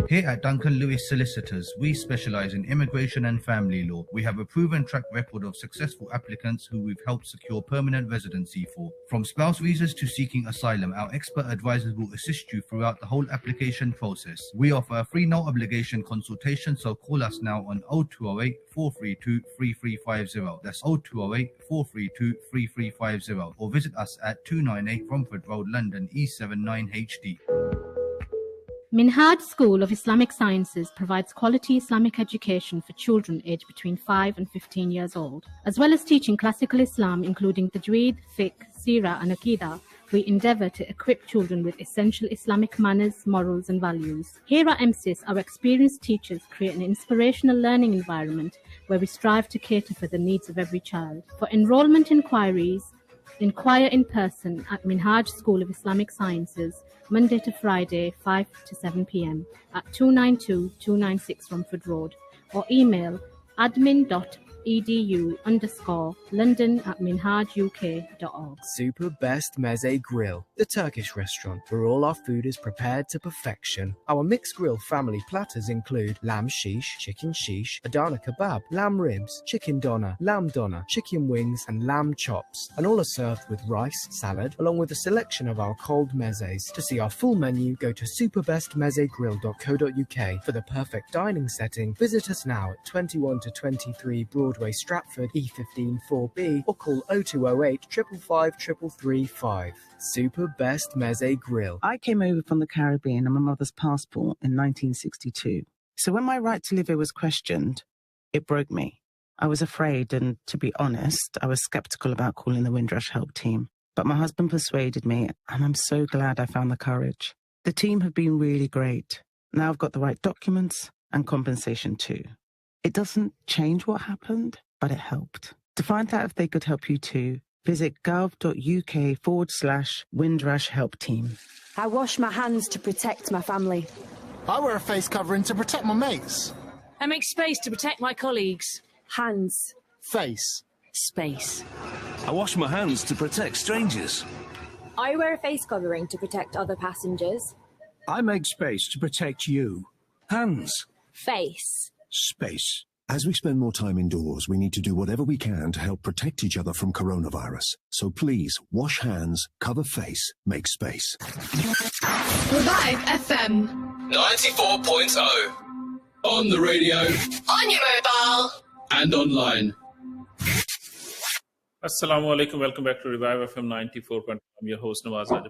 Here at Duncan Lewis Solicitors, we specialize in immigration and family law. We have a proven track record of successful applicants who we've helped secure permanent residency for. From spouse visas to seeking asylum, our expert advisors will assist you throughout the whole application process. We offer a free no obligation consultation, so call us now on 0208 432 3350. That's 0208 432 3350. Or visit us at 298 Romford Road, London, E7 9HD. Minhaj School of Islamic Sciences provides quality Islamic education for children aged between 5 and 15 years old. As well as teaching classical Islam, including Tajweed, Fiqh, Seerah and Aqidah, we endeavour to equip children with essential Islamic manners, morals and values. Here at MSIS, our experienced teachers create an inspirational learning environment where we strive to cater for the needs of every child. For enrolment inquiries, inquire in person at Minhaj School of Islamic Sciences, Monday to Friday, 5 to 7 p.m. at 292-296 Romford Road, or email admin.edu_London@minhajuk.org. Super Best Meze Grill, the Turkish restaurant where all our food is prepared to perfection. Our mixed grill family platters include lamb shish, chicken shish, Adana kebab, lamb ribs, chicken doner, chicken wings and lamb chops, and all are served with rice, salad, along with a selection of our cold mezes. To see our full menu, go to superbestmezegrill.co.uk. For the perfect dining setting, visit us now at 21 to 23 Broadway, Stratford, E15 4B, or call 0208 555 335. Super Best Meze Grill. I came over from the Caribbean on my mother's passport in 1962. So when my right to live here was questioned, it broke me. I was afraid, and to be honest, I was skeptical about calling the Windrush Help Team. But my husband persuaded me, and I'm so glad I found the courage. The team have been really great. Now I've got the right documents and compensation too. It doesn't change what happened, but it helped. To find out if they could help you too, visit gov.uk/Windrush Help Team. I wash my hands to protect my family. I wear a face covering to protect my mates. I make space to protect my colleagues. Hands. Face. Space. I wash my hands to protect strangers. I wear a face covering to protect other passengers. I make space to protect you. Hands. Face. Space. As we spend more time indoors, we need to do whatever we can to help protect each other from coronavirus. So please, wash hands, cover face, make space. Revive FM 94.0. On the radio. On your mobile. And online. Assalamu alaikum. Welcome back to Revive FM 94.0. I'm your host Nawaz Raja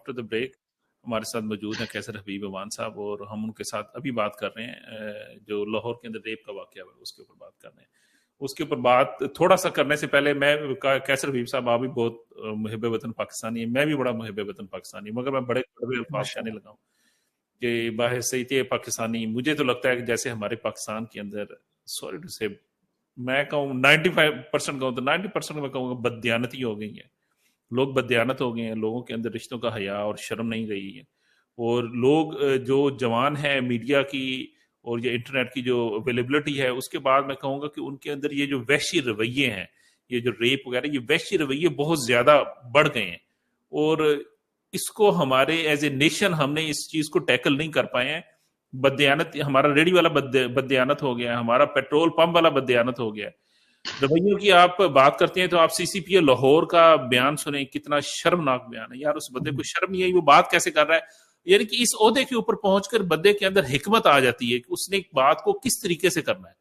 after the break ہمارے ساتھ موجود ہیں کیسر حبیب امان صاحب, اور ہم ان کے ساتھ ابھی بات کر رہے ہیں جو لاہور کے اندر ریپ کا واقعہ ہے اس کے اوپر بات کر رہے ہیں. اس کے اوپر بات تھوڑا سا کرنے سے پہلے میں کیسر حبیب صاحب آپ بھی بہت محب وطن پاکستانی ہیں, میں بھی بڑا محب وطن پاکستانی ہوں, مگر میں بڑے بڑے الفاظ کہنے لگا ہوں کہ باحثیت پاکستانی مجھے تو لگتا ہے کہ جیسے ہمارے پاکستان کے اندر سوری ٹو سے میں کہوں 95% کہوں تو 90% میں کہوں گا بددیانتی ہو گئی ہے. لوگ بددیانت ہو گئے ہیں, لوگوں کے اندر رشتوں کا حیا اور شرم نہیں رہی ہے, اور لوگ جو جوان ہیں میڈیا کی اور یہ انٹرنیٹ کی جو اویلیبلٹی ہے اس کے بعد میں کہوں گا کہ ان کے اندر یہ جو وحشی رویے ہیں, یہ جو ریپ وغیرہ, یہ وحشی رویے بہت زیادہ بڑھ گئے ہیں, اور اس کو ہمارے ایز اے نیشن ہم نے اس چیز کو ٹیکل نہیں کر پائے ہیں. بددیانت, ہمارا ریڈی والا بددیانت ہو گیا ہے, ہمارا پیٹرول پمپ والا بددیانت ہو گیا ہے. رویوں کی آپ بات کرتے ہیں تو آپ CCPA لاہور کا بیان سنیں, کتنا شرمناک بیان ہے یار. اس بندے کو شرم نہیں آئی, وہ بات کیسے کر رہا ہے, یعنی کہ اس عہدے کے اوپر پہنچ کر بندے کے اندر حکمت آ جاتی ہے کہ اس نے ایک بات کو کس طریقے سے کرنا ہے.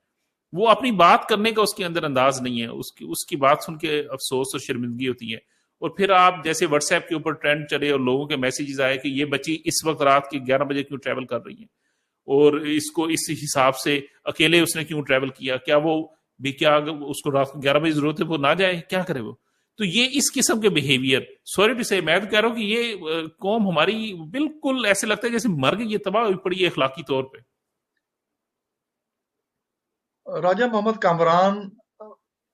وہ اپنی بات کرنے کا اس کے اندر انداز نہیں ہے, اس کی بات سن کے افسوس اور شرمندگی ہوتی ہے. اور پھر آپ جیسے واٹس ایپ کے اوپر ٹرینڈ چلے اور لوگوں کے میسیجز آئے کہ یہ بچی اس وقت رات کے 11 بجے کیوں ٹریول کر رہی ہے, اور اس کو اس حساب سے اکیلے اس نے کیوں ٹریول کیا, کیا وہ بھی کیا اس کو رات کو 11 بجے ضرورت ہے وہ نہ جائے, کیا کرے وہ. تو یہ اس قسم کے بیہیویئر, سوری ٹو سے میں تو کہہ رہا ہوں کہ یہ قوم ہماری بالکل ایسے لگتا ہے جیسے مر گئی, یہ تباہ ہوئی پڑی ہے اخلاقی طور پہ. راجہ محمد کامران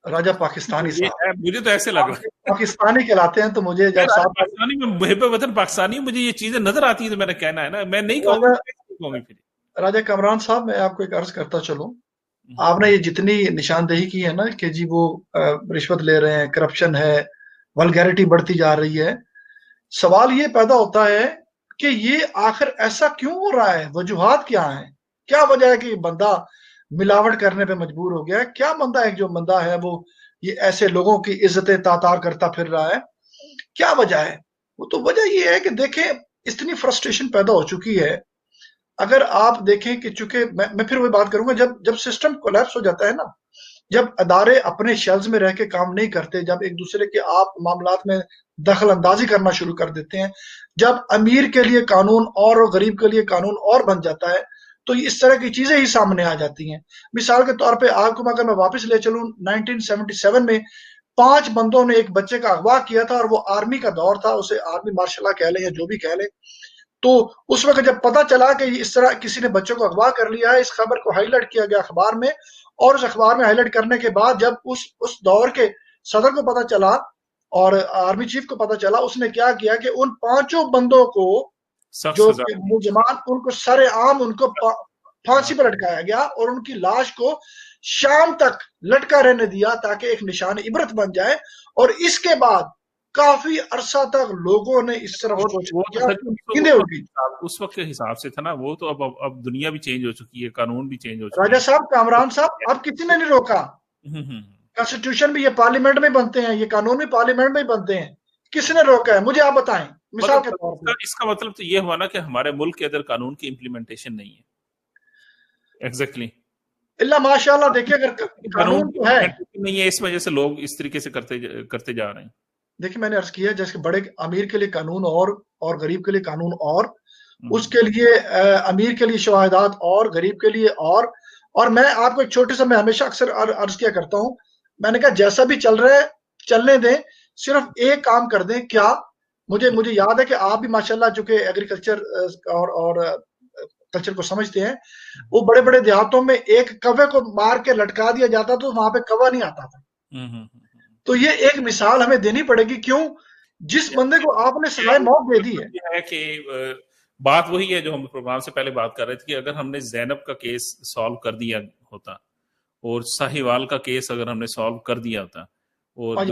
راجہ پاکستانی صاحب, مجھے تو ایسے لگ رہا ہے پاکستانی کہلاتے ہیں, تو مجھے جب پاکستانی میں محب وطن پاکستانی مجھے یہ چیزیں نظر آتی ہیں تو میں نے کہنا ہے نا, میں نہیں کہوں گا. راجہ کامران صاحب میں آپ کو ایک عرض کرتا چلوں, آپ نے یہ جتنی نشاندہی کی ہے نا کہ جی وہ رشوت لے رہے ہیں, کرپشن ہے, ولگیرٹی بڑھتی جا رہی ہے, سوال یہ پیدا ہوتا ہے کہ یہ آخر ایسا کیوں ہو رہا ہے, وجوہات کیا ہیں, کیا وجہ ہے کہ یہ بندہ ملاوٹ کرنے پہ مجبور ہو گیا ہے, کیا بندہ ہے جو بندہ ہے وہ یہ ایسے لوگوں کی عزتیں تاتار کرتا پھر رہا ہے, کیا وجہ ہے؟ وہ تو وجہ یہ ہے کہ دیکھیں اتنی فرسٹریشن پیدا ہو چکی ہے. اگر آپ دیکھیں کہ چونکہ میں پھر وہی بات کروں گا, جب سسٹم کولیپس ہو جاتا ہے نا, جب ادارے اپنے شیلز میں رہ کے کام نہیں کرتے, جب ایک دوسرے کے آپ معاملات میں دخل اندازی کرنا شروع کر دیتے ہیں, جب امیر کے لیے قانون اور غریب کے لیے قانون اور بن جاتا ہے, تو اس طرح کی چیزیں ہی سامنے آ جاتی ہیں. مثال کے طور پہ آپ کو اگر میں واپس لے چلوں 1977 میں 5 بندوں نے ایک بچے کا اغوا کیا تھا, اور وہ آرمی کا دور تھا, اسے آرمی مارشل کہہ لیں یا جو بھی کہہ لیں. تو اس وقت جب پتا چلا کہ اس طرح کسی نے بچوں کو اغوا کر لیا ہے, اس خبر کو ہائی لائٹ کیا گیا اخبار میں, اور اس اخبار میں ہائی لائٹ کرنے کے بعد جب اس دور کے صدر کو پتا چلا اور آرمی چیف کو پتا چلا, اس نے کیا کیا کہ ان 5 بندوں کو جو ملزمان, ان کو سر عام ان کو پھانسی پر لٹکایا گیا, اور ان کی لاش کو شام تک لٹکا رہنے دیا تاکہ ایک نشان عبرت بن جائے. اور اس کے بعد کافی عرصہ تک لوگوں نے اس طرح اس وقت کے حساب سے تھا نا, وہ تو اب دنیا بھی چینج ہو چکی ہے, قانون بھی چینج ہو چکا ہے. راجہ صاحب, کامران صاحب, اب کسی نے نہیں روکا. کانسٹیٹیوشن بھی یہ پارلیمنٹ میں بنتے ہیں, یہ قانون بھی پارلیمنٹ میں بنتے ہیں, کس نے روکا ہے؟ مجھے آپ بتائیں. مثال کے طور پر اس کا مطلب تو یہ ہوا نا کہ ہمارے ملک کے اندر قانون کی امپلیمنٹیشن نہیں ہے. ایگزیکٹلی اللہ ماشاء اللہ. دیکھیں اگر قانون تو ہے نہیں ہے, اس وجہ سے لوگ اس طریقے سے کرتے جا رہے ہیں. دیکھیں میں نے عرض کیا جیسے بڑے امیر کے لیے قانون اور غریب کے لیے قانون اور, اس کے لیے امیر کے لیے شواہدات اور, غریب کے لیے اور میں آپ کو ایک چھوٹے سا, میں ہمیشہ اکثر عرض کیا کرتا ہوں, میں نے کہا جیسا بھی چل رہا ہے چلنے دیں, صرف ایک کام کر دیں. کیا مجھے یاد ہے کہ آپ بھی ماشاءاللہ چونکہ ایگریکلچر اور کلچر کو سمجھتے ہیں, وہ بڑے بڑے دیہاتوں میں ایک کوے کو مار کے لٹکا دیا جاتا تو وہاں پہ کوا نہیں آتا تھا. تو یہ ایک مثال ہمیں دینی پڑے گی. کیوں؟ جس بندے کو آپ نے سزائے موت دے دی ہے کہ بات وہی ہے جو ہم پروگرام سے پہلے بات کر رہے تھے کہ اگر ہم نے زینب کا کیس سالو کر دیا ہوتا اور ساہیوال کا کیس اگر ہم نے سالو کر دیا ہوتا اور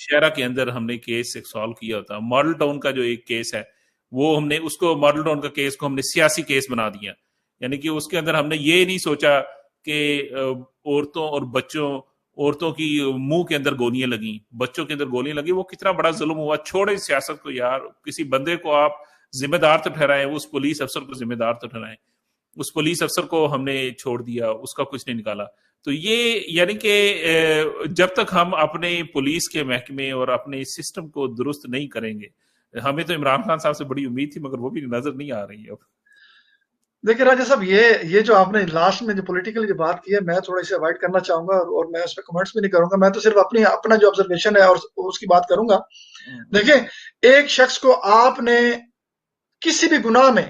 شہرہ کے اندر ہم نے کیس سالو کیا ہوتا, ماڈل ٹاؤن کا جو ایک کیس ہے وہ ہم نے اس کو ماڈل ٹاؤن کا کیس کو ہم نے سیاسی کیس بنا دیا, یعنی کہ اس کے اندر ہم نے یہ نہیں سوچا کہ عورتوں کی منہ کے اندر گولیاں لگیں, بچوں کے اندر گولیاں لگیں, وہ کتنا بڑا ظلم ہوا. چھوڑے سیاست کو یار, کسی بندے کو آپ ذمہ دار تو ٹھہرائیں, اس پولیس افسر کو ذمہ دار تو ٹھہرائیں. اس پولیس افسر کو ہم نے چھوڑ دیا, اس کا کچھ نہیں نکالا. تو یہ یعنی کہ جب تک ہم اپنے پولیس کے محکمے اور اپنے سسٹم کو درست نہیں کریں گے, ہمیں تو عمران خان صاحب سے بڑی امید تھی مگر وہ بھی نظر نہیں آ رہی ہے اب. دیکھیں راجہ صاحب, یہ جو آپ نے لاسٹ میں جو پولیٹیکل جو بات کی ہے, میں تھوڑا اسے اوائڈ کرنا چاہوں گا اور میں اس پہ کمنٹس بھی نہیں کروں گا. میں تو صرف اپنا جو آبزرویشن ہے اور اس کی بات کروں گا. دیکھیں, ایک شخص کو آپ نے کسی بھی گناہ میں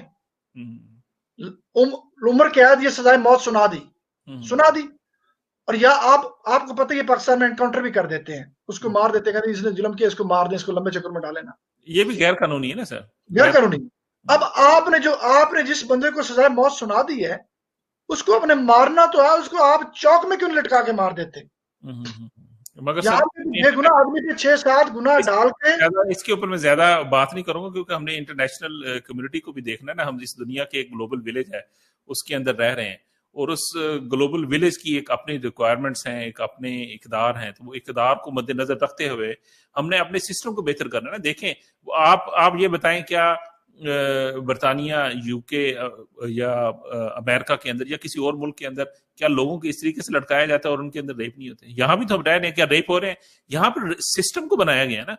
عمر قید یا سزائے موت سنا دی, اور یا آپ کو پتہ ہے پاکستان میں انکاؤنٹر بھی کر دیتے ہیں, اس کو مار دیتے ہیں, اس نے ظلم کیا اس کو مار دیں, اس کو لمبے چکر میں ڈالیں نا. یہ بھی غیر قانونی ہے نا سر, غیر قانونی. اب آپ نے جس بندے کو سزائے موت سنا دی ہے, اس کو اپنے مارنا تو ہے, اس کو آپ چوک میں کیوں لٹکا کے مار دیتے؟ مگر یہ گناہ آدمی کے 6-7 گناہ ڈال کے, اس کے اوپر میں زیادہ بات نہیں کروں گا کیونکہ ہم نے انٹرنیشنل کمیونٹی کو بھی دیکھنا ہے نا. ہم اس دنیا کے ایک گلوبل ولیج ہے اس کے اندر رہ رہے ہیں, اور اس گلوبل ولیج کی ایک اپنی ریکوائرمنٹس ہیں, ایک اپنے اقدار ہیں. تو وہ اقدار کو مد نظر رکھتے ہوئے ہم نے اپنے سسٹم کو بہتر کرنا ہے نا. دیکھیں آپ یہ بتائیں, کیا برطانیہ, یو کے یا امریکہ کے اندر یا کسی اور ملک کے اندر کیا لوگوں کو اس طریقے سے لٹکایا جاتا ہے اور ان کے اندر ریپ نہیں ہوتے؟ یہاں بھی تو ہم رہ رہے ہیں, کیا ریپ ہو رہے ہیں؟ یہاں پر سسٹم کو بنایا گیا ہے نا,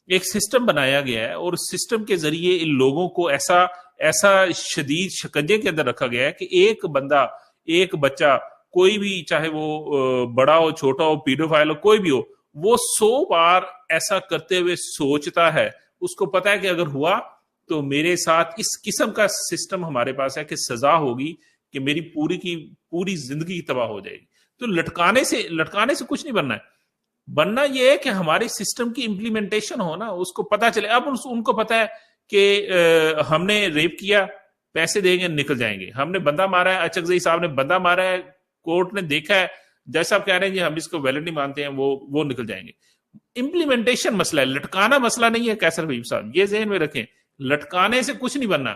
ایک سسٹم بنایا گیا ہے, اور سسٹم کے ذریعے ان لوگوں کو ایسا شدید شکنجے کے اندر رکھا گیا ہے کہ ایک بندہ, ایک بچہ, کوئی بھی, چاہے وہ بڑا ہو, چھوٹا ہو, پیڈوفائل ہو, کوئی بھی ہو, وہ 100 بار ایسا کرتے ہوئے سوچتا ہے. اس کو پتا ہے کہ اگر ہوا تو میرے ساتھ اس قسم کا سسٹم ہمارے پاس ہے کہ سزا ہوگی کہ میری پوری کی پوری زندگی تباہ ہو جائے گی. تو لٹکانے سے کچھ نہیں بننا ہے. بننا یہ ہے کہ ہمارے سسٹم کی امپلیمنٹیشن ہو نا, اس کو پتا چلے. اب ان کو پتا ہے کہ ہم نے ریپ کیا, پیسے دیں گے, نکل جائیں گے. ہم نے بندہ مارا ہے, اچکزئی صاحب نے بندہ مارا ہے, کورٹ نے دیکھا ہے, جج صاحب کہہ رہے ہیں جی ہم اس کو ویلڈ نہیں مانتے ہیں, وہ نکل جائیں گے. امپلیمنٹیشن مسئلہ ہے, لٹکانا مسئلہ نہیں ہے. کیسر بھائی صاحب یہ ذہن میں رکھیں, لٹکانے سے کچھ نہیں بننا.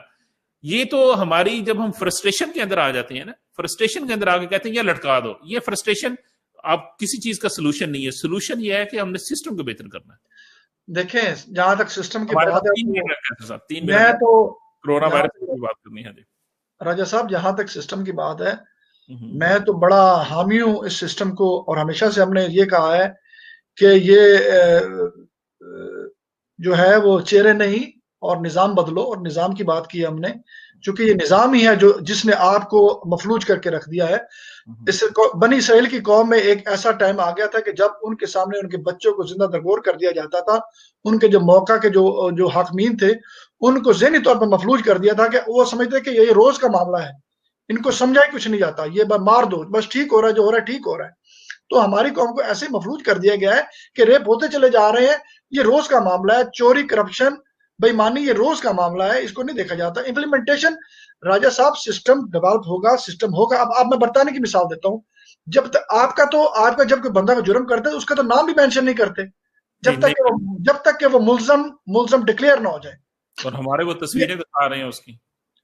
یہ تو ہماری جب ہم فرسٹریشن کے اندر آ جاتے ہیں نا, فرسٹریشن کے اندر آ کے کہتے ہیں یہ لٹکا دو, یہ فرسٹریشن آپ کسی چیز کا سولوشن نہیں ہے. سولوشن یہ ہے کہ ہم نے سسٹم کو بہتر کرنا ہے. دیکھیں جہاں تک سسٹم کی بات ہے, میں تو کورونا وائرس کی بات کرنی ہے. راجہ صاحب جہاں تک سسٹم کی بات ہے, میں تو بڑا حامی ہوں اس سسٹم کو, اور ہمیشہ سے ہم نے یہ کہا ہے کہ یہ جو ہے وہ چہرے نہیں اور نظام بدلو, اور نظام کی بات کی ہم نے, چونکہ یہ نظام ہی ہے جو جس نے آپ کو مفلوج کر کے رکھ دیا ہے. اس بنی اسرائیل کی قوم میں ایک ایسا ٹائم آ گیا تھا کہ جب ان کے سامنے ان کے بچوں کو زندہ درگور کر دیا جاتا تھا, ان کے جو موقع کے جو حاکمین تھے ان کو ذہنی طور پر مفلوج کر دیا تھا کہ وہ سمجھتے کہ یہ روز کا معاملہ ہے, ان کو سمجھا ہی کچھ نہیں جاتا, یہ مار دو بس, ٹھیک ہو رہا ہے, جو ہو رہا ہے ٹھیک ہو رہا ہے. تو ہماری قوم کو ایسے مفلوج کر دیا گیا ہے کہ ریپ ہوتے چلے جا رہے ہیں, یہ روز کا معاملہ ہے. چوری, کرپشن, بےایمانی یہ روز کا معاملہ ہے, اس کو نہیں دیکھا جاتا. امپلیمنٹیشن راجہ صاحب سسٹم ڈیولپ ہوگا, سسٹم ہوگا. اب میں برطانیہ کی مثال دیتا ہوں. جب تک آپ کا جب کوئی بندہ جرم کرتا ہے اس کا تو نام بھی مینشن نہیں کرتے جب تک کہ وہ ملزم ڈکلیئر نہ ہو جائے. اور ہمارے وہ تصویریں دکھا رہے ہیں اس کی.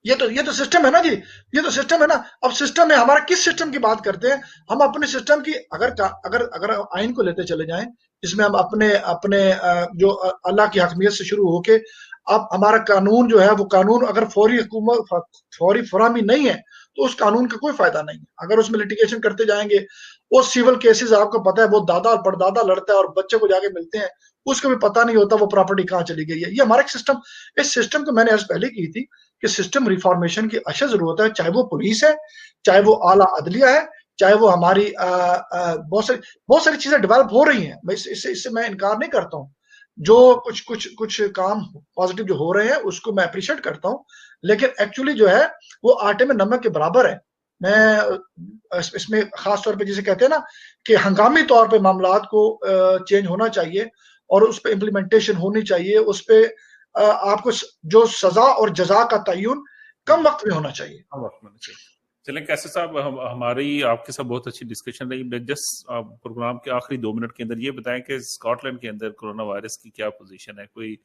یہ تو سسٹم ہے نا جی, یہ تو سسٹم ہے نا. اب سسٹم میں ہمارا کس سسٹم کی بات کرتے ہیں ہم؟ اپنے سسٹم کی اگر آئین کو لیتے چلے جائیں, اس میں ہم اپنے جو اللہ کی حاکمیت سے شروع ہو کے اب ہمارا قانون جو ہے وہ قانون اگر فوری فراہمی نہیں ہے تو اس قانون کا کوئی فائدہ نہیں ہے. اگر اس میں لٹیگیشن کرتے جائیں گے, وہ سیول کیسز آپ کو پتا ہے وہ دادا اور پردادا لڑتا ہے اور بچے کو جا کے ملتے ہیں, اس کو بھی پتہ نہیں ہوتا وہ پراپرٹی کہاں چلی گئی ہے. یہ ہمارا سسٹم, اس سسٹم کو میں نے عرض پہلے کی تھی کہ سسٹم ریفارمیشن کی اشد ضرورت ہے, چاہے وہ پولیس ہے, چاہے وہ اعلیٰ عدلیہ ہے, چاہے وہ ہماری بہت ساری چیزیں ڈیولپ ہو رہی ہیں, اس سے میں انکار نہیں کرتا ہوں. جو کچھ کام پازیٹیو جو ہو رہے ہیں اس کو میں اپریشیٹ کرتا ہوں, لیکن ایکچولی جو ہے وہ آٹے میں نمک کے برابر ہے. میں اس میں خاص طور پہ جسے کہتے ہیں نا کہ ہنگامی طور پہ معاملات کو چینج ہونا چاہیے اور اس پہ امپلیمنٹیشن ہونی چاہیے, اس پہ آپ کو جو سزا اور جزا کا تعین کم وقت میں ہونا چاہیے. چلیں کیسے صاحب, ہماری آپ کے ساتھ بہت اچھی ڈسکشن رہی. جسٹ پروگرام کے آخری 2 منٹ کے اندر یہ بتائیں کہ اسکاٹ لینڈ کے اندر کورونا وائرس کی کیا پوزیشن ہے؟ کوئی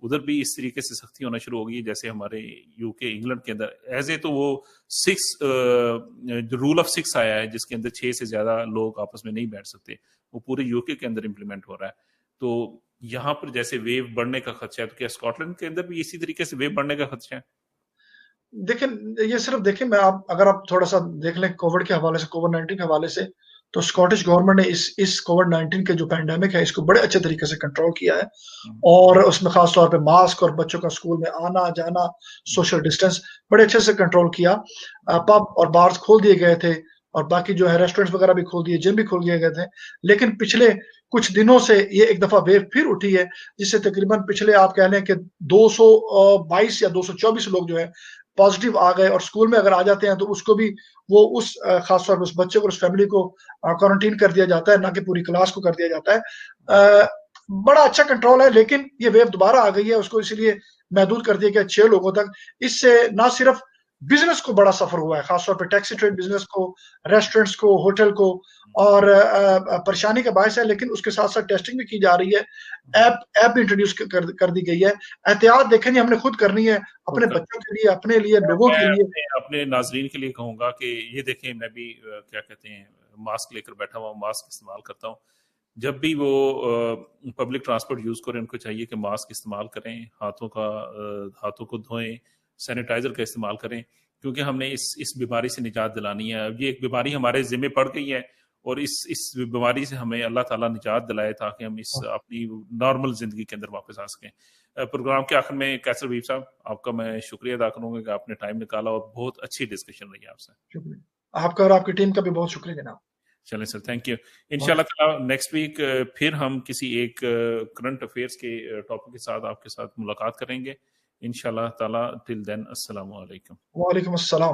ادھر بھی اس طریقے سے سختی ہونا شروع ہوگی جیسے ہمارے یو کے انگلینڈ کے اندر؟ ایز اے تو وہ 6 رول آف 6 آیا ہے جس کے اندر 6 سے زیادہ لوگ آپس میں نہیں بیٹھ سکتے, وہ پورے یو کے اندر امپلیمنٹ ہو رہا ہے. تو یہاں پر جیسے ویو بڑھنے کا خدشہ ہے, تو کیا اسکاٹ لینڈ کے اندر بھی اسی طریقے سے ویو بڑھنے کا خدشہ ہے؟ دیکھیں یہ صرف دیکھیں میں اگر آپ تھوڑا سا دیکھ لیں کووڈ کے حوالے سے, کووڈ 19 کے حوالے سے, تو اسکاٹش گورنمنٹ نے اس کووڈ 19 کے جو پینڈیمک ہے اس کو بڑے اچھے طریقے سے کنٹرول کیا ہے, اور اس میں خاص طور پہ ماسک اور بچوں کا اسکول میں آنا جانا, سوشل ڈسٹینس بڑے اچھے سے کنٹرول کیا. پب اور بارز کھول دیے گئے تھے, اور باقی جو ہے ریسٹورینٹس وغیرہ بھی کھول دیے, جم بھی کھول دیے گئے تھے. لیکن پچھلے کچھ دنوں سے یہ ایک دفعہ ویو پھر اٹھی ہے, جس سے تقریباً پچھلے آپ کہہ لیں کہ 222 یا 224 لوگ جو ہے پازیٹیو آ گئے, اور اسکول میں اگر آ جاتے ہیں تو اس کو بھی وہ اس خاص طور پر اس بچے کو, اس فیملی کو کوارنٹین کر دیا جاتا ہے, نہ کہ پوری کلاس کو کر دیا جاتا ہے. بڑا اچھا کنٹرول ہے, لیکن یہ ویو دوبارہ آ گئی ہے, اس کو اسی لیے محدود کر دیا گیا 6 لوگوں تک. اس سے نہ صرف بزنس کو بڑا سفر ہوا ہے, خاص طور پہ ٹیکسی ٹریڈ بزنس کو, ریسٹورینٹس کو, ہوٹل کو, اور پریشانی کا باعث ہے, لیکن اس کے ساتھ ساتھ ٹیسٹنگ بھی کی جا رہی ہے. ایپ بھی انٹروڈیوس کر دی گئی ہے. احتیاط دیکھیں جی ہم نے خود کرنی ہے, اپنے بچوں کے لیے, اپنے لیے, لوگوں کے لیے. اپنے ناظرین کے لیے کہوں گا کہ یہ دیکھیں, میں بھی کیا کہتے ہیں ماسک لے کر بیٹھا ہوا ہوں, ماسک استعمال کرتا ہوں. جب بھی وہ پبلک ٹرانسپورٹ یوز کریں ان کو چاہیے کہ ماسک استعمال کریں, ہاتھوں کو دھوئیں, سینیٹائزر کا استعمال کریں, کیونکہ ہم نے اس بیماری سے نجات دلانی ہے. یہ ایک بیماری ہمارے ذمہ پڑ گئی ہے, اور اس بیماری سے ہمیں اللہ تعالیٰ نجات دلائے تاکہ ہم اس اپنی نارمل زندگی کے اندر واپس آ سکیں. پروگرام کے آخر میں قیصر ویب صاحب آپ کا میں شکریہ ادا کروں گا کہ آپ نے ٹائم نکالا, اور بہت اچھی ڈسکشن رہی آپ سے. شکریہ آپ کا, اور آپ کی ٹیم کا بھی بہت شکریہ جناب. چلیں سر, تھینک یو. انشاءاللہ تعالیٰ نیکسٹ ویک پھر ہم کسی ایک کرنٹ افیئرس کے ٹاپک کے ساتھ آپ کے ساتھ ملاقات کریں گے انشاءاللہ تعالیٰ. ٹل دین السلام علیکم. وعلیکم السلام.